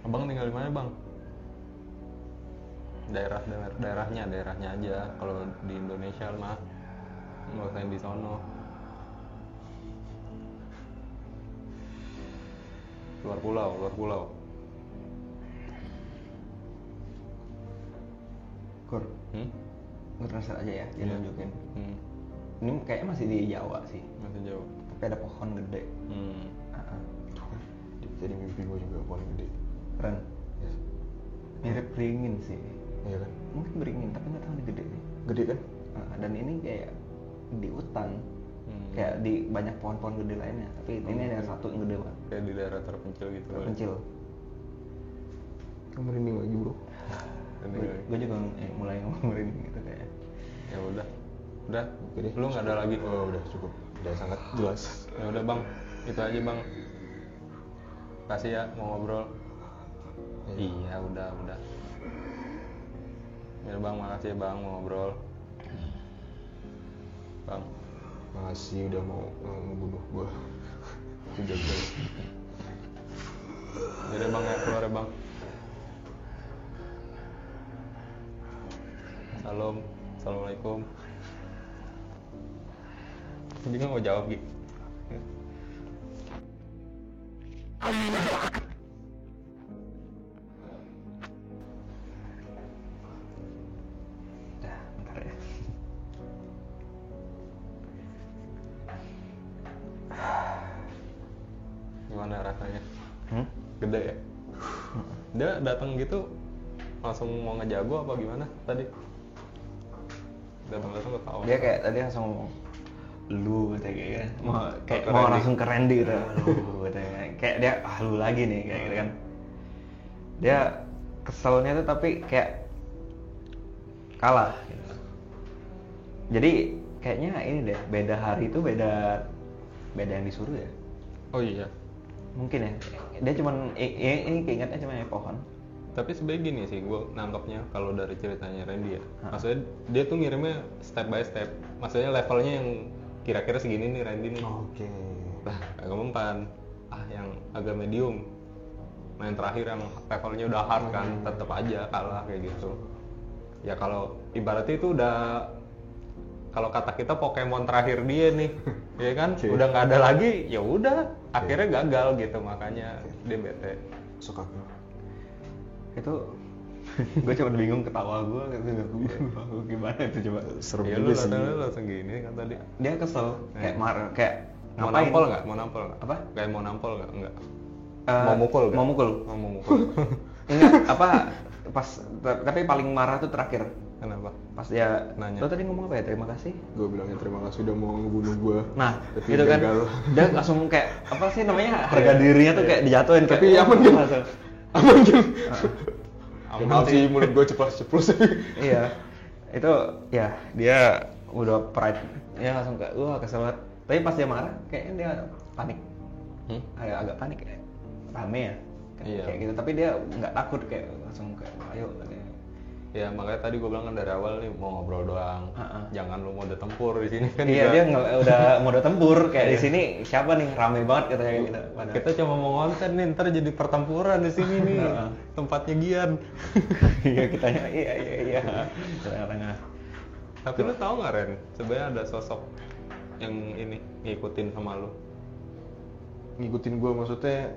Abang tinggal di mana bang? Daerahnya aja. Kalau di Indonesia mah nggak usah yang di sono. Luar pulau. Kur, gue translate aja ya, dia Iya. nunjukin. Ini kayaknya masih di Jawa sih, Masih jauh. tapi ada pohon gede. Jadi mimpi gue juga paling gede. Keren. Yes. Mirip beringin sih. Iya kan? Mungkin beringin, tapi nggak tahu ini gede nih. Gede kan? Dan ini kayak di hutan, kayak di banyak pohon-pohon gede lainnya. Tapi ini ada satu yang gede banget, Kayak di daerah terpencil gitu. terpencil. Kamu merinding lagi bro. Gue juga mulai merinding gitu kayak. Ya udah. Oke deh. Lu nggak ada lagi? Oh udah cukup. Udah sangat jelas. Ya udah bang, itu aja bang. Kasih ya mau ngobrol. Iya udah. Ya bang, makasih ya bang mau ngobrol. Bang. Makasih udah mau ngebunuh gue. Jaga. Jadi bang ya keluar ya bang. Assalamualaikum. Dia nggak mau jawab gitu. Bentar ya. Gimana rasanya? Hmm? Gede ya? Dia datang gitu langsung mau ngejago apa gimana tadi? Datang ke kawan. Dia kayak tadi langsung ngomong lu katanya kayak mau kayak Ke mau Randy. langsung ke Randy gitu. Lu katanya. Kayak dia lu lagi nih kayak gitu kan. Dia keselnya tuh tapi kayak kalah gitu. Jadi kayaknya ini deh, beda hari itu beda yang disuruh ya. Oh iya. Mungkin ya. Dia cuman ini keingetnya cuma yang pohon. Tapi sebenarnya gini sih, gue nangkepnya kalau dari ceritanya Randy ya. Maksudnya dia tuh ngirimnya step by step. Maksudnya levelnya yang kira-kira segini nih Randy nih. Oke. Lah, agak mempan. Yang agak medium. Nah yang terakhir yang levelnya udah hard kan, tetap aja kalah kayak gitu. Ya kalau ibaratnya itu udah, kalau kata kita Pokemon terakhir dia nih, ya kan, udah nggak ada lagi, ya udah, akhirnya gagal gitu, makanya dia bete. Suka gue. Itu gue cuma bingung ketawa gue gimana itu coba. Serem Ya lu juga sih. langsung gini kan tadi. Dia kesel kayak marah kayak Mau ngapain? nampol nggak? Mau nampol nggak? Apa? Kayak mau nampol nggak? Enggak. Eh, Mau mukul nggak? Mau mukul. Oh, mau mukul. Enggak, apa pas tapi paling marah tuh terakhir Kenapa? pas dia Nanya. lo tadi ngomong apa ya, terima kasih. Gue bilangnya terima kasih udah mau ngebunuh gue. Nah, Tapi itu kan gagal. dia langsung kayak apa sih namanya, harga dirinya tuh kayak dijatuhin. Tapi kayak, aman kan? langsung. Aman kan? Aman Maaf sih. sih mulut gue ceplos tapi. Iya, itu ya dia udah pride, ya langsung kayak kesel banget. Tapi pas dia marah kayaknya dia panik, agak panik kayak rame ya, Iya. kayak gitu. Tapi dia nggak takut, kayak langsung kayak ayo katanya. Ya makanya tadi gue bilang kan dari awal nih mau ngobrol doang. Jangan lu mode tempur di sini kan. Iya, juga. dia udah mode tempur kayak di sini siapa nih rame banget katanya gitu. Padahal- Kita cuma mau konten nih, ntar jadi pertempuran di sini nih. Tempatnya Gian. Iya kitanya iya tengah-tengah. Tapi lu tahu nggak Ren? Sebenarnya ada sosok yang ini ngikutin sama lu. Ngikutin gue maksudnya.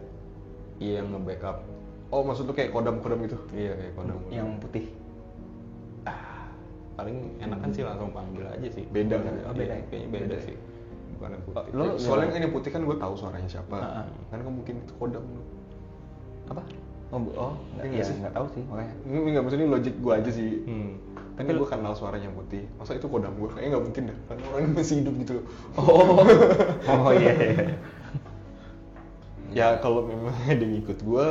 Iya, yang nge-backup. Oh maksud lu kayak kodam-kodam gitu? Iya kayak kodam. Yang putih. Paling enakan sih langsung panggil aja sih. Beda Iya, kan? Oh, beda ya? Kayaknya beda sih. Bukan yang putih. Lo Soalnya ini putih kan gue tahu suaranya siapa. Heeh. Kan kan mungkin itu kodam lu. apa? Oh, Iya iya sih. nggak tahu sih makanya. Ini nggak maksudnya logik gue aja sih. Kan Tapi gue kenal suaranya yang putih. Masa itu kodam gue? Kayaknya nggak mungkin dah. Kan orang masih hidup gitu. Oh iya. Ya kalau memang ada yang ikut gue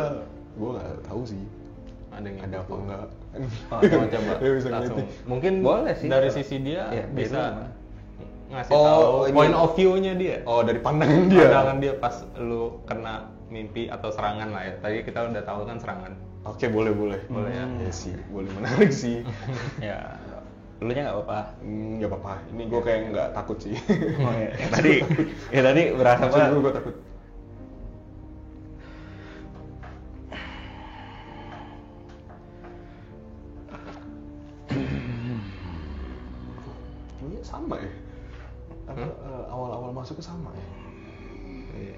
nggak tahu sih. Ada yang Ada ikut apa lu. enggak? Oh, coba Ya, bisa langsung. ngeliatin. Mungkin Boleh sih. dari sisi dia Iya, bisa beda. ngasih Oh, tahu ini. point of view-nya dia. Oh dari pandangan dia. Pandangan dia pas lu kena mimpi atau serangan lah ya. Tadi kita udah tahu kan serangan. Oke boleh. Boleh ya? Ya sih, boleh menarik sih. Ya, lu nya nggak apa-apa. Nggak apa-apa. Ini gue kayak nggak takut sih. Oh iya. Yang tadi berasa Maksud apa? gue takut. Ini sama ya? Apa, awal-awal masuknya sama ya? Iya.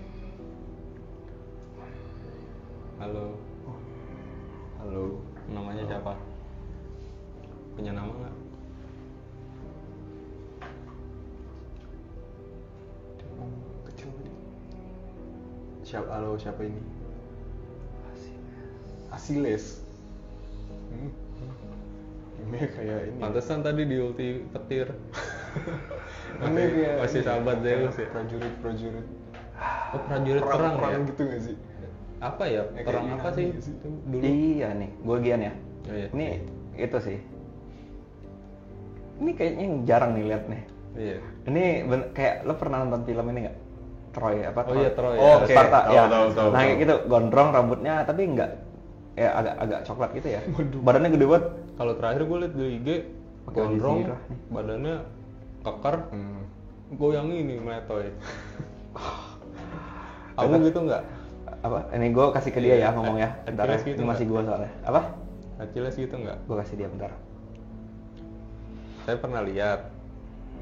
Halo, Halo. namanya siapa? Punya nama nggak? Kecil tadi. Siapa ini? Asiles. Ini kayak ini. Pantesan tadi di ulti petir. Ini kayak masih ini, sahabat kayak Zeus ya? Prajurit. Oh, prajurit perang ya? gitu nggak sih? Apa ya? Ya, kayak Perang apa Yunani sih? sih. Itu dulu. Iya nih, gua Gian ya. Oh, iya. Ini itu sih. Ini kayaknya yang jarang nih lihat nih. Iya. Ini kayak lo pernah nonton film ini nggak? Troy apa? Oh iya, Troy. Oh, Ada oke. Sparta Tahu, ya. tahu. Nah kayak gitu, gondrong rambutnya tapi nggak ya agak coklat gitu ya. Badannya gede banget. Kalau terakhir gue liat di IG, Pakai gondrong, alisirah nih. badannya keker, goyang ini metoy. Kamu gitu nggak? Apa? Ini gue kasih ke dia ya ngomong ya. Bentar ya. Achilles gitu Ini masih nggak? gue soalnya. Apa? Achilles gitu nggak? Gue kasih dia bentar. Saya pernah lihat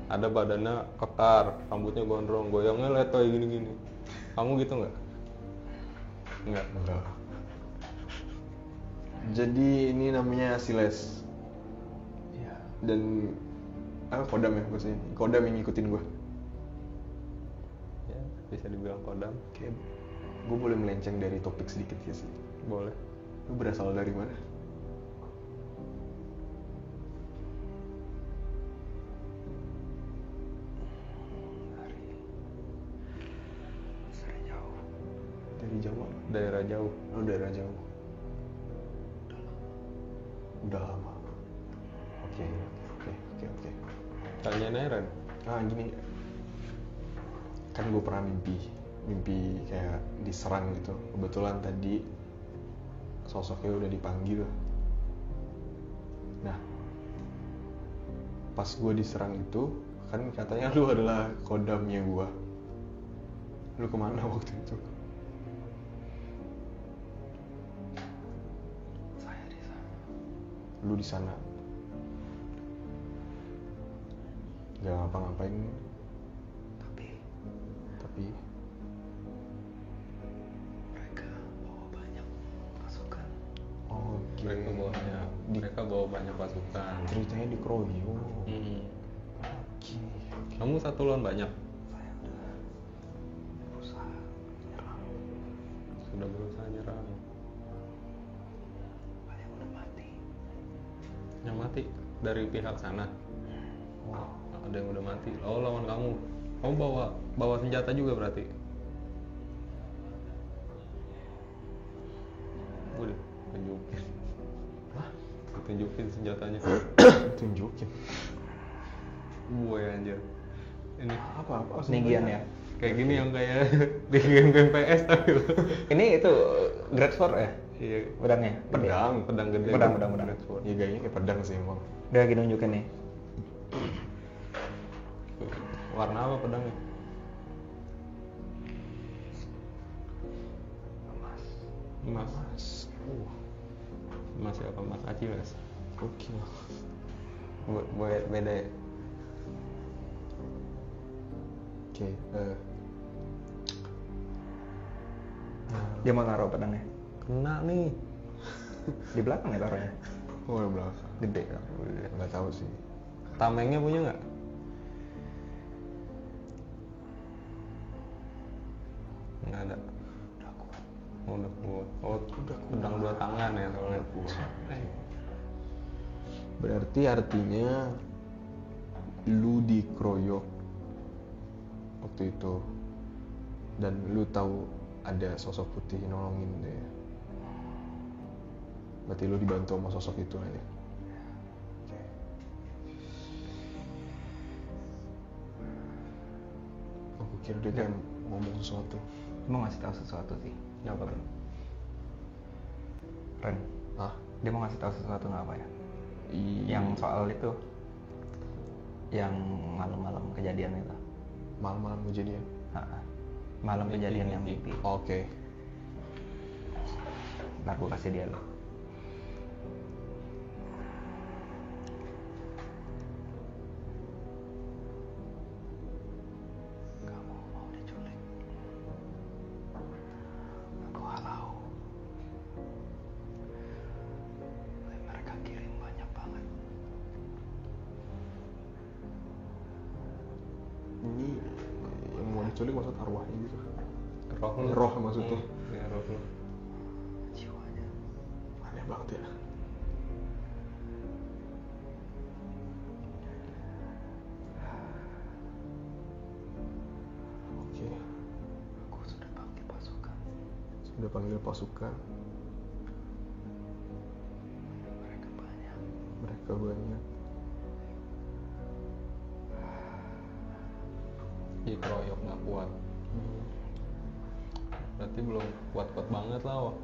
ada badannya kekar, rambutnya gondrong, goyangnya letoy gini-gini. Kamu gitu nggak? Nggak. Enggak. Jadi ini namanya Asiles. Iya. Dan kodam ya maksudnya. Kodam yang ngikutin gue. Ya, bisa dibilang kodam. Kayak gue boleh melenceng dari topik sedikit ya sih. Boleh. Lu berasal dari mana? Dari Jawa. Daerah jauh. Oh, daerah jauh. Udah lama. Oke. Tanya Neren. Nah gini, kan gue pernah mimpi kayak diserang gitu. Kebetulan tadi sosoknya udah dipanggil. Nah, pas gue diserang itu, kan katanya lu adalah kodamnya gue. Lu kemana waktu itu? lu di sana nggak ngapa-ngapain, tapi mereka bawa banyak pasukan. oke. Mereka bawa banyak pasukan. Ceritanya dikeroyok. Oke. Kamu satu lawan banyak. Saya udah berusaha menyerang, Sudah berusaha nyerang. ada yang udah mati. Yang mati dari pihak sana. Ada yang udah mati. Oh, lawan kamu. Kamu bawa senjata juga berarti. Udah, tunjukin. Tunjukin senjatanya. Tunjukin. Gue anjir. Ini Apa? Tinggian ya. kayak gini yang kayak di game-game PS tapi lo. Ini itu Great Sword ya? Iya, Pedangnya? pedang gede. Pedang. Ya gayanya kayak pedang sih emang. Udah lagi nunjukin nih. Warna apa pedangnya? Emas. Emas siapa? Emas Aci mas. Oke. Beda ya. Oke. Dia mau naruh pedangnya. Kena nih. Di belakang ya taruhnya. Oh di belakang. Gede kan. Nggak tahu sih. Tamengnya punya nggak? Nggak ada. Udah kuat. Oh, udah kuat. Oh, pedang dua tangan ya soalnya. Berarti artinya lu dikeroyok waktu itu dan lu tahu ada sosok putih nolongin deh. Berarti lu dibantu sama sosok itu aja. Aku kira dia kayak ngomong sesuatu. Mau ngasih tahu sesuatu sih. Apa tuh? Ren, Ah, dia mau ngasih tahu sesuatu nggak apa ya? iya. Yang soal itu, yang malam-malam kejadian itu. Malam-malam kejadian. Malam Mimpi, kejadian yang mimpi. mimpi. Oke. Ntar gue kasih dia lo. Kamu mau diculik? Aku halau. Mereka kirim banyak banget. Ini yang mau diculik maksud arwahnya gitu. Roh. Roh maksudnya. Ya, roh lu. Jiwanya. Aneh banget ya. Oke, Aku sudah panggil pasukan. sudah panggil pasukan. Mereka banyak. Mereka banyak. Dikeroyok nggak kuat. Berarti belum kuat-kuat banget lah. Wah.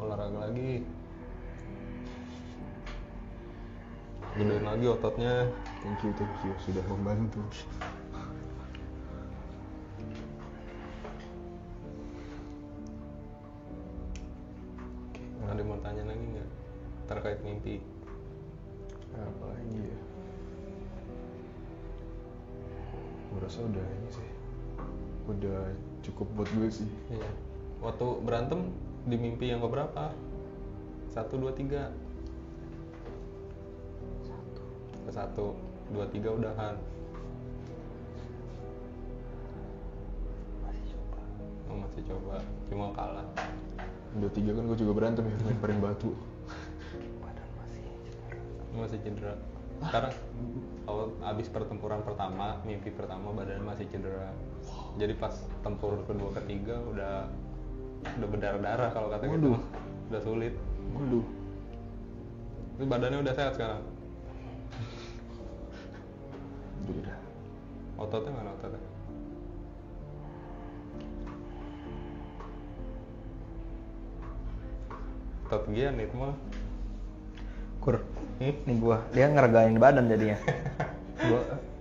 Olahraga lagi. Gedein lagi ototnya. Thank you sudah membantu. Ada mau tanya lagi nggak terkait mimpi? Apa lagi ya? Gue rasa udah ini sih. Udah cukup buat gue sih. Iya. Waktu berantem di mimpi yang keberapa? 1, 2, 3. 1, 2, 3 udahan. Masih coba. Cuma kalah. 2-3 kan gue juga berantem ya, lemparin batu. Badan Masih cedera. Sekarang abis pertempuran pertama, mimpi pertama badannya masih cedera. Jadi pas tempur kedua ketiga udah berdarah-darah kalau kata gitu. Waduh. Udah sulit. Waduh. Tapi badannya udah sehat sekarang. Udah. Ototnya mana ototnya? Otot gian itu mah. Kur, nih gua, dia ngeregain badan jadinya.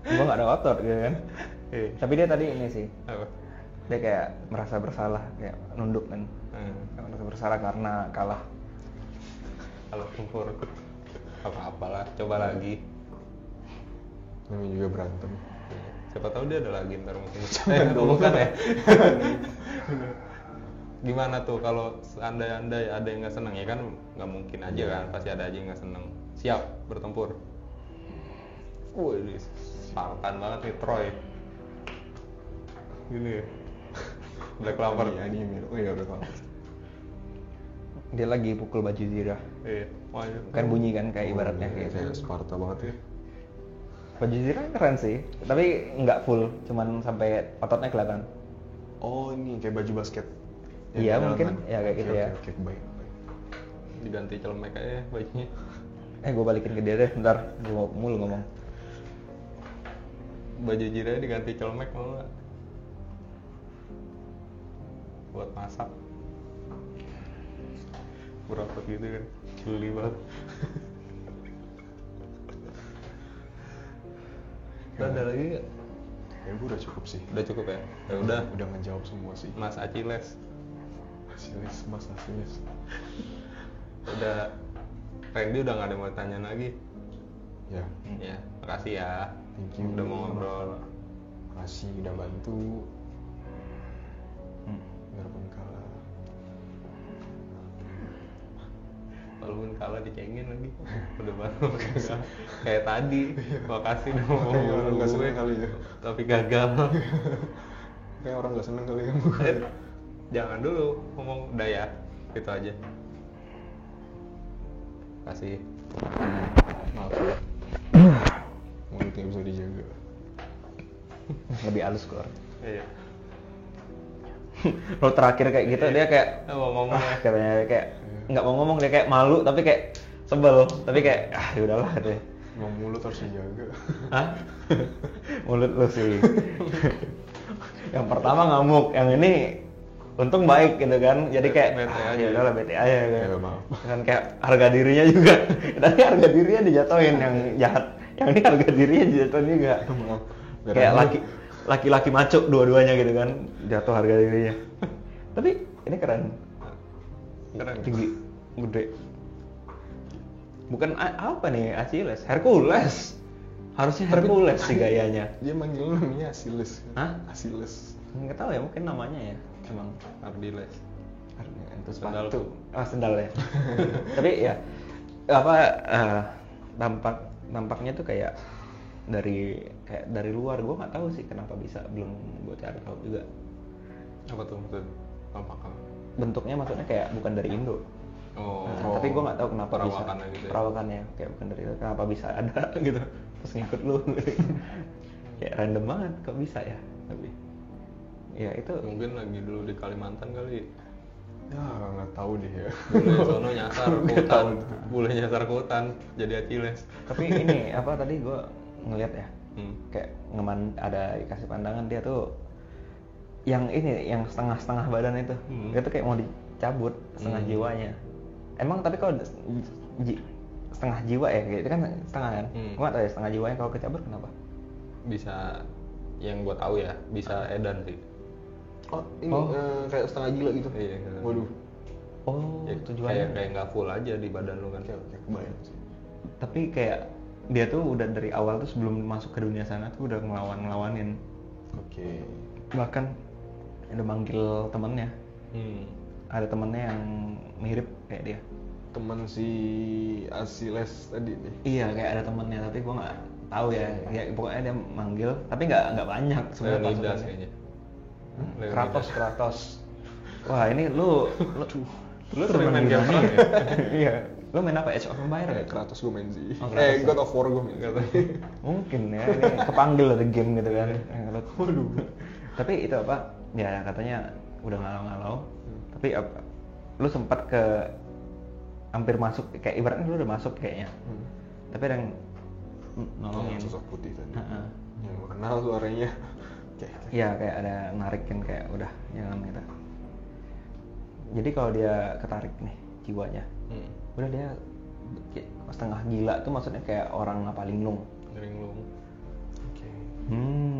gua nggak ada otot gitu kan. Iya. Tapi dia tadi ini sih, Apa? dia kayak merasa bersalah, kayak nunduk kan. Kayak merasa bersalah karena kalah. Kalau tempur. Apa-apalah, coba lagi. Namanya juga berantem. Siapa tahu dia ada lagi ntar mungkin. Bukan ya? Gimana tuh kalau seandainya ada yang nggak seneng ya kan nggak mungkin aja kan, pasti ada aja yang nggak seneng. Siap bertempur. Wih, Spartan banget nih Troy. Gini ya. Black Clover. Anime. Oh iya, Black Clover. Dia lagi pukul baju zirah. Iya. Wah, iya. Kan bunyi kan kayak ibaratnya kayak Kayak Sparta banget ya. baju zirah keren sih, tapi nggak full, cuman sampai ototnya kelihatan. Oh ini kayak baju basket. Iya, Yang mungkin. dalaman. Ya, kayak gitu ya. Oke, baik. Diganti celemek aja bajunya. Gue balikin ke dia deh, ntar gue mau mulu ngomong. Baju jiranya diganti celemek mau nggak? Buat masak. Berapa gitu kan? Geli banget. Ada lagi nggak? Kayaknya gue udah cukup sih. Udah cukup ya? Ya udah. Udah ngejawab semua sih. Mas Achilles. Mas Achilles. Udah. Randy udah nggak ada mau tanya lagi. Ya, Ya, makasih ya. thank you. Udah mau ngobrol. Makasih udah bantu. Walaupun kalah. Walaupun kalah dicengin lagi. Udah banget. Kayak tadi. Makasih udah mau Kayak orang ngobrol nggak gue. seneng kali ya. Tapi gagal. Kayak orang nggak seneng kali ya. Jangan dulu ngomong udah ya. Gitu aja. Kasih. Maaf ya. Mulutnya bisa dijaga. Lebih halus keluar. Iya. Lo terakhir kayak gitu dia kayak Ngomong katanya kayak nggak mau ngomong, dia kayak malu tapi kayak sebel, tapi kayak ya udahlah deh. Mau mulut harus dijaga. Hah? Mulut lu sih. Yang pertama ngamuk, yang ini untung baik gitu kan. Jadi kayak Bete aja. ya udahlah bete aja kan. Ya, maaf. Kan kayak harga dirinya juga. Tadi harga dirinya dijatuhin yang jahat. Yang ini harga dirinya dijatuhin juga. Maaf. Kayak laki-laki maco dua-duanya gitu kan, jatuh harga dirinya. Tapi ini keren. Keren. Tinggi, gede. Bukan apa nih Achilles, Hercules. Harusnya Hercules sih gayanya. Dia manggil namanya Achilles. Hah? Achilles. Nggak tahu ya, mungkin namanya ya. Emang Ardiles. itu Sendal sepatu. tuh. Ah, sendal ya. Tapi ya apa dampaknya tuh kayak dari luar, gue nggak tahu sih kenapa bisa, belum gue cari tahu juga. Apa tuh maksud? Tampakan. Bentuknya maksudnya kayak bukan dari Indo. Oh. Nah, tapi gue nggak tahu kenapa Perawakannya bisa gitu ya? perawakannya kayak bukan dari Indo, kenapa bisa ada gitu terus ngikut lu. Kayak random banget kok bisa ya, tapi ya itu Mungkin lagi dulu di Kalimantan kali. Ya nggak tahu deh ya. Bule sono nyasar ke hutan. Bule nyasar ke hutan jadi Achilles. tapi ini apa tadi gue ngeliat ya, Hmm. kayak ada dikasih pandangan dia tuh yang ini yang setengah badan itu, dia tuh kayak mau dicabut setengah jiwanya. Emang tapi kalau setengah jiwa ya, gitu kan setengah kan? Gua nggak tahu ya setengah jiwanya kalau kecabut kenapa? Bisa, yang gua tahu ya, bisa edan sih. Oh ini Oh. kayak setengah gila gitu. Iya. Waduh. Oh, Ya, tujuannya. kayak nggak full aja di badan lu kan. Kayak kebayang sih. Tapi kayak dia tuh udah dari awal tuh sebelum masuk ke dunia sana tuh udah ngelawanin. Oke. Bahkan udah manggil temennya. Hmm. Ada temennya yang mirip kayak dia. Teman si Achilles tadi nih. Iya, kayak ada temennya, tapi gua nggak tahu ya. Ya pokoknya dia manggil, tapi nggak banyak sebenarnya Leonidas pasukannya. kayaknya. Kratos. Wah, ini lu sering main game perang ya? Iya. Lu main apa? Age of Empires ya? Kratos gue main sih. Oh, Kratos. God of War gue main. Mungkin ya, ini kepanggil ada game gitu kan. Waduh. Tapi itu apa? Ya katanya udah ngalau-ngalau. Tapi apa? Lu sempat hampir masuk, kayak ibaratnya lu udah masuk kayaknya. Tapi ada yang nolongin. Sosok putih tadi. Heeh. Yang gue kenal suaranya. Iya, kayak ada narikin kayak udah jangan gitu. Jadi kalau dia ketarik nih jiwanya, udah dia setengah gila tuh maksudnya kayak orang apa linglung. Linglung. Oke.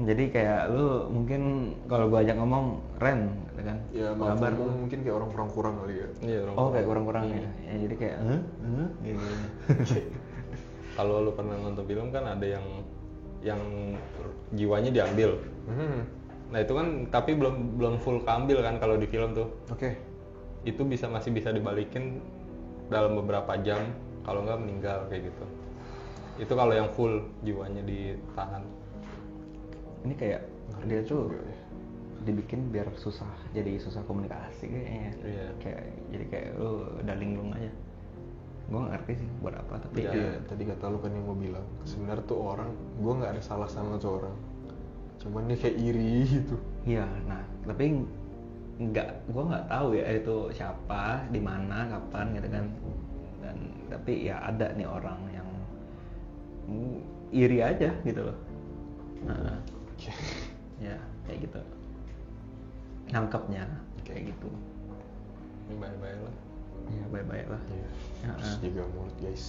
Jadi kayak lu mungkin kalau gua ajak ngomong Ren, gitu kan? Ya Gambar maaf mungkin kayak orang kurang kali ya. Iya, Oh kayak kurang-kurang ya. Ya jadi kayak gitu. Kalau lu pernah nonton film kan ada yang jiwanya diambil. Nah itu kan tapi belum full keambil kan kalau di film tuh. Oke. Itu masih bisa dibalikin dalam beberapa jam, kalau nggak meninggal kayak gitu. Itu kalau yang full jiwanya ditahan. Ini kayak dia tuh dibikin biar jadi susah komunikasi kayaknya. Iya. Jadi kayak lu udah linglung aja. Gue nggak ngerti sih buat apa, tapi Iya, tadi kata lu kan yang mau bilang sebenarnya tuh orang, gue nggak ada salah sama tuh orang, cuman dia kayak iri gitu. iya. Nah tapi gue nggak tahu ya itu siapa, di mana, kapan gitu kan. Dan tapi ya ada nih orang yang iri aja gitu loh. Nah, ya kayak gitu. Nangkepnya kayak gitu. Ini bye-bye lah. Ya baik-baik lah. Iya. Ya, Terus jaga mulut guys.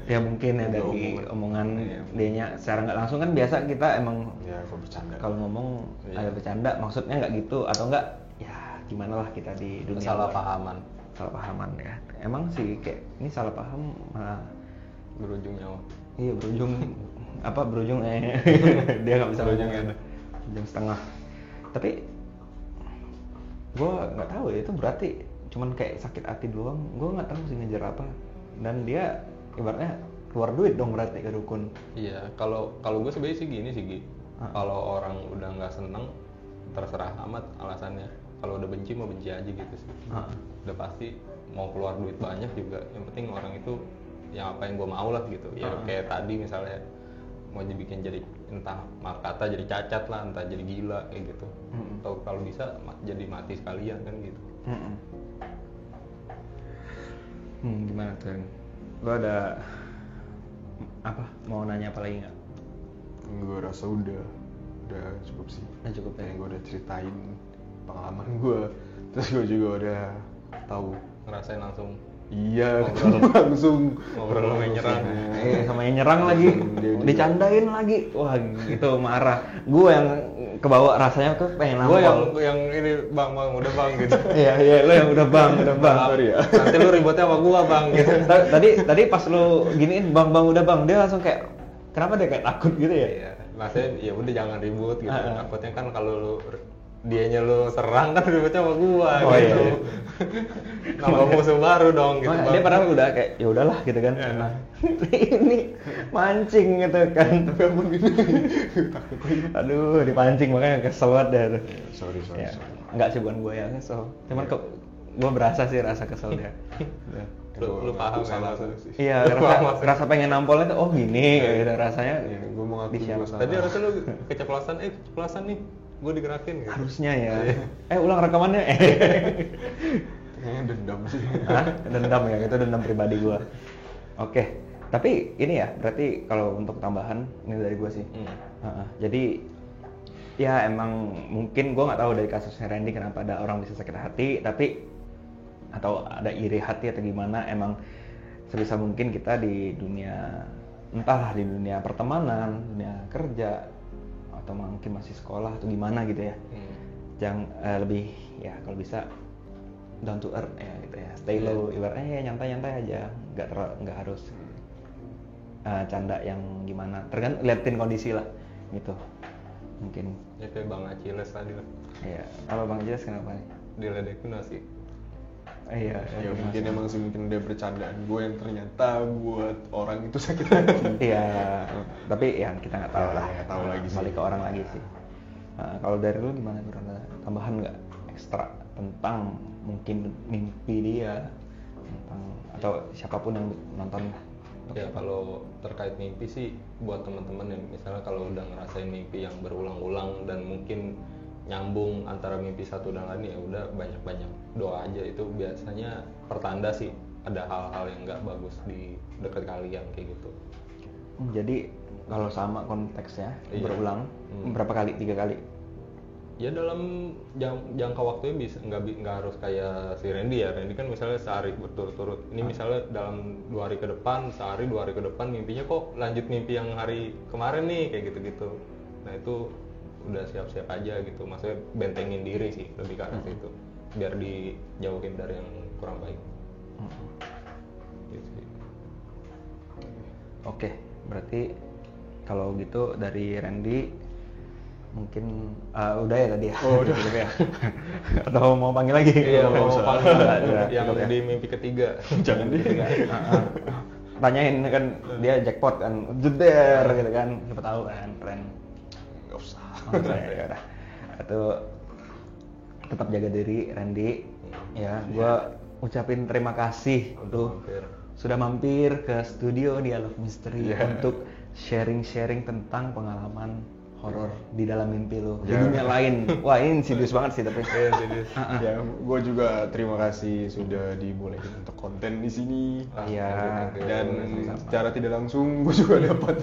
ya mungkin ya Jaga dari omongan Iya. dianya secara nggak langsung kan biasa kita emang Ya gue bercanda. kalau ngomong Iya. ada bercanda maksudnya nggak gitu atau enggak ya gimana lah kita di dunia Salah luar. pahaman Salah pahaman ya emang sih kayak ini salah paham malah berujung nyawa. iya berujung berujung dia nggak bisa Berujungnya ngomong. ada. Berujung setengah tapi gue nggak tahu ya itu berarti cuman kayak sakit hati doang. Gue nggak tahu sih ngejar apa dan dia ibaratnya keluar duit dong berarti ke dukun. Iya, kalau gue sebenarnya sih gini sih Gi. Ah. Kalau orang udah nggak seneng, terserah amat alasannya. Kalau udah benci mau benci aja gitu sih. Ah. Udah pasti mau keluar duit banyak juga. Yang penting orang itu yang apa yang gue mau lah gitu. Ya kayak tadi misalnya mau dibikin jadi entah maaf kata jadi cacat lah, entah jadi gila kayak gitu. Atau kalau bisa jadi mati sekalian kan gitu. Gimana tuh? Lo ada apa? Mau nanya apa lagi nggak? Gue rasa udah cukup sih. Udah cukup ya? Kayak gue udah ceritain pengalaman gue, terus gue juga udah tahu. Ngerasain langsung Iya, Ngobrol. langsung ngobrol sama yang nyerang. Sama yang nyerang lagi, Dia juga. dicandain lagi. Wah, gitu marah. Gue yang kebawa rasanya tuh pengen Gue nampol. yang ini bang udah bang gitu. Iya, lo yang udah bang. Sorry ya. Nanti lu ributnya sama gua bang gitu. Tadi pas lu giniin bang udah bang, dia langsung kayak kenapa dia kayak takut gitu ya? Iya, maksudnya ya udah jangan ribut gitu. Ah. Takutnya kan kalau lu dianya lu serang kan ributnya sama gua Oh, gitu. iya. Nambah musuh baru dong gitu. Makanya Bang. dia padahal udah kayak ya udahlah gitu kan. Nah, ini mancing gitu kan. Aduh, dipancing makanya kesel banget dah tuh. Sorry. Ya, enggak sih bukan gue yang kesel. Cuman kok gue berasa sih rasa kesel dia. Lu paham ya salah maksudnya? sih. Iya, Lu paham rasa maksudnya? pengen nampolnya tuh oh gini kayak gitu rasanya. Iya, gue mau ngaku di-share. gue salah. Tadi harusnya lu keceplosan nih, gua digerakin gitu. Harusnya ya. Ulang rekamannya. Kayaknya dendam sih. Hah? Dendam ya, itu dendam pribadi gua. Oke, tapi ini ya berarti kalau untuk tambahan ini dari gua sih. Jadi ya emang mungkin gua nggak tahu dari kasusnya Randy kenapa ada orang bisa sakit hati, tapi atau ada iri hati atau gimana. Emang sebisa mungkin kita di dunia entahlah di dunia pertemanan, dunia kerja atau mungkin masih sekolah atau gimana gitu ya. Jangan lebih ya kalau bisa down to earth ya gitu ya, stay low, ibaratnya ya nyantai-nyantai aja, nggak harus canda yang gimana, tergantung liatin kondisi lah gitu mungkin. Ya kayak Bang Achilles tadi lah, Iya, apa Bang Jas kenapa nih? diledekin nasi. Iya, Ya mungkin emang sih mungkin dia bercandaan gue yang ternyata buat orang itu sakit hati. iya, tapi ya kita nggak tahu Ya, lah, nggak tahu lagi sih. balik ke orang lagi sih. Kalau dari lu gimana, kurang ada tambahan nggak ekstra tentang mungkin mimpi dia, tentang atau siapapun yang nonton? Ya kalau terkait mimpi sih buat teman-teman yang misalnya kalau udah ngerasain mimpi yang berulang-ulang dan mungkin nyambung antara mimpi satu dan lain, ya udah banyak-banyak doa aja. Itu biasanya pertanda sih ada hal-hal yang nggak bagus di dekat kalian kayak gitu. Jadi kalau sama konteksnya Iya. berulang berapa kali? 3 kali? Ya dalam jangka waktunya bisa nggak harus kayak si Randy ya. Randy kan misalnya sehari berturut-turut. Ini misalnya dalam 2 hari ke depan, sehari 2 hari ke depan mimpinya kok lanjut mimpi yang hari kemarin nih kayak gitu-gitu. Nah itu udah siap-siap aja gitu. Maksudnya bentengin diri sih lebih ke arah situ. Biar dijauhin dari yang kurang baik. Gitu sih. Oke, berarti kalau gitu dari Randy mungkin udah ya tadi ya. Oh, udah. Cukup ya. Atau mau panggil lagi? Iya, nggak mau usah. panggil Udah, yang cukup ya. di mimpi ketiga. Jangan deh. Tanyain kan dia jackpot kan, jeder gitu kan, siapa tahu kan, keren. Nggak usah. Ya udah. Itu tetap jaga diri Randy. Ya, gua ucapin terima kasih tuh Mampir. sudah mampir ke studio Dialog Misteri Iya. untuk sharing-sharing tentang pengalaman horor di dalam mimpi lo di Ya. dunia lain. Wah, ini serius banget sih tapi. Iya, serius. Ya, gue juga terima kasih sudah dibolehin untuk konten di sini. Iya. Dan Sama-sama. secara tidak langsung gue juga dapat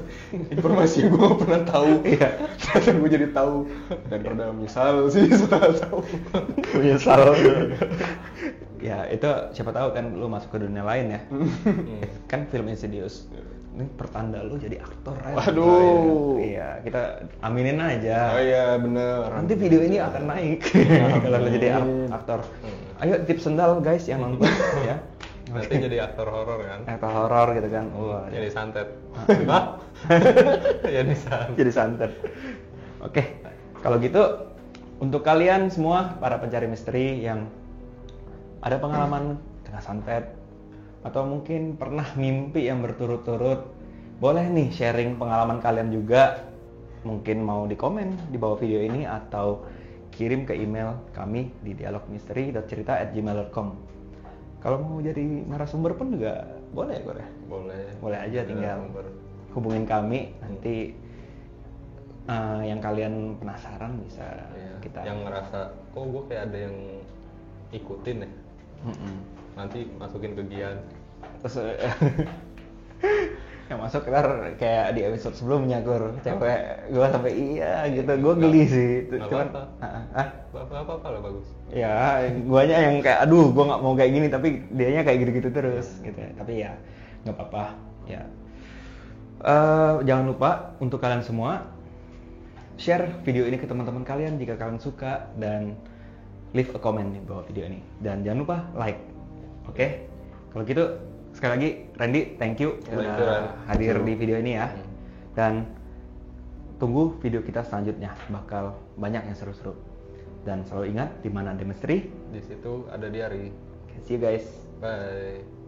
informasi yang gue gak pernah tahu. Iya. Ternyata gue jadi tahu dan rada menyesal sih setelah tahu. Menyesal. Ya, itu siapa tahu kan lu masuk ke dunia lain ya. Kan film Insidious. Ini pertanda lu jadi aktor Ren. Waduh. Iya, kita aminin aja. Oh iya bener. Nanti video ini akan naik kalau lu jadi aktor. Ayo tips sendal guys yang nonton ya. Nanti jadi aktor horor kan? Aktor horor gitu kan. Wah, Jadi santet. Hah? Jadi santet. jadi santet. Oke, kalau gitu untuk kalian semua para pencari misteri yang ada pengalaman kena santet atau mungkin pernah mimpi yang berturut-turut, boleh nih sharing pengalaman kalian juga. Mungkin mau di komen di bawah video ini atau kirim ke email kami di dialogmisteri.cerita@gmail.com. Kalau mau jadi narasumber pun juga boleh, Boleh. boleh aja tinggal Narasumber. hubungin kami nanti. Yang kalian penasaran bisa Iya. kita Yang ngerasa, kok gue kayak ada yang ikutin ya? Mm-mm. Nanti masukin ke Gian. Terus yang masuk ntar kayak di episode sebelumnya cewek gue sampai iya gitu, gue geli sih Nggak cuman apa-apa. Apa-apa lah bagus. ya guanya yang kayak aduh gue nggak mau kayak gini tapi dianya kayak gitu-gitu terus gitu ya. Tapi ya nggak apa-apa ya. Jangan lupa untuk kalian semua share video ini ke teman-teman kalian jika kalian suka dan leave a comment di bawah video ini dan jangan lupa like. Oke? Kalau gitu sekali lagi Randy thank you Ya, thank you, udah Ran. hadir di video ini ya. Dan tunggu video kita selanjutnya, bakal banyak yang seru-seru. Dan selalu ingat di mana ada misteri, Di situ ada diary. see you guys. Bye.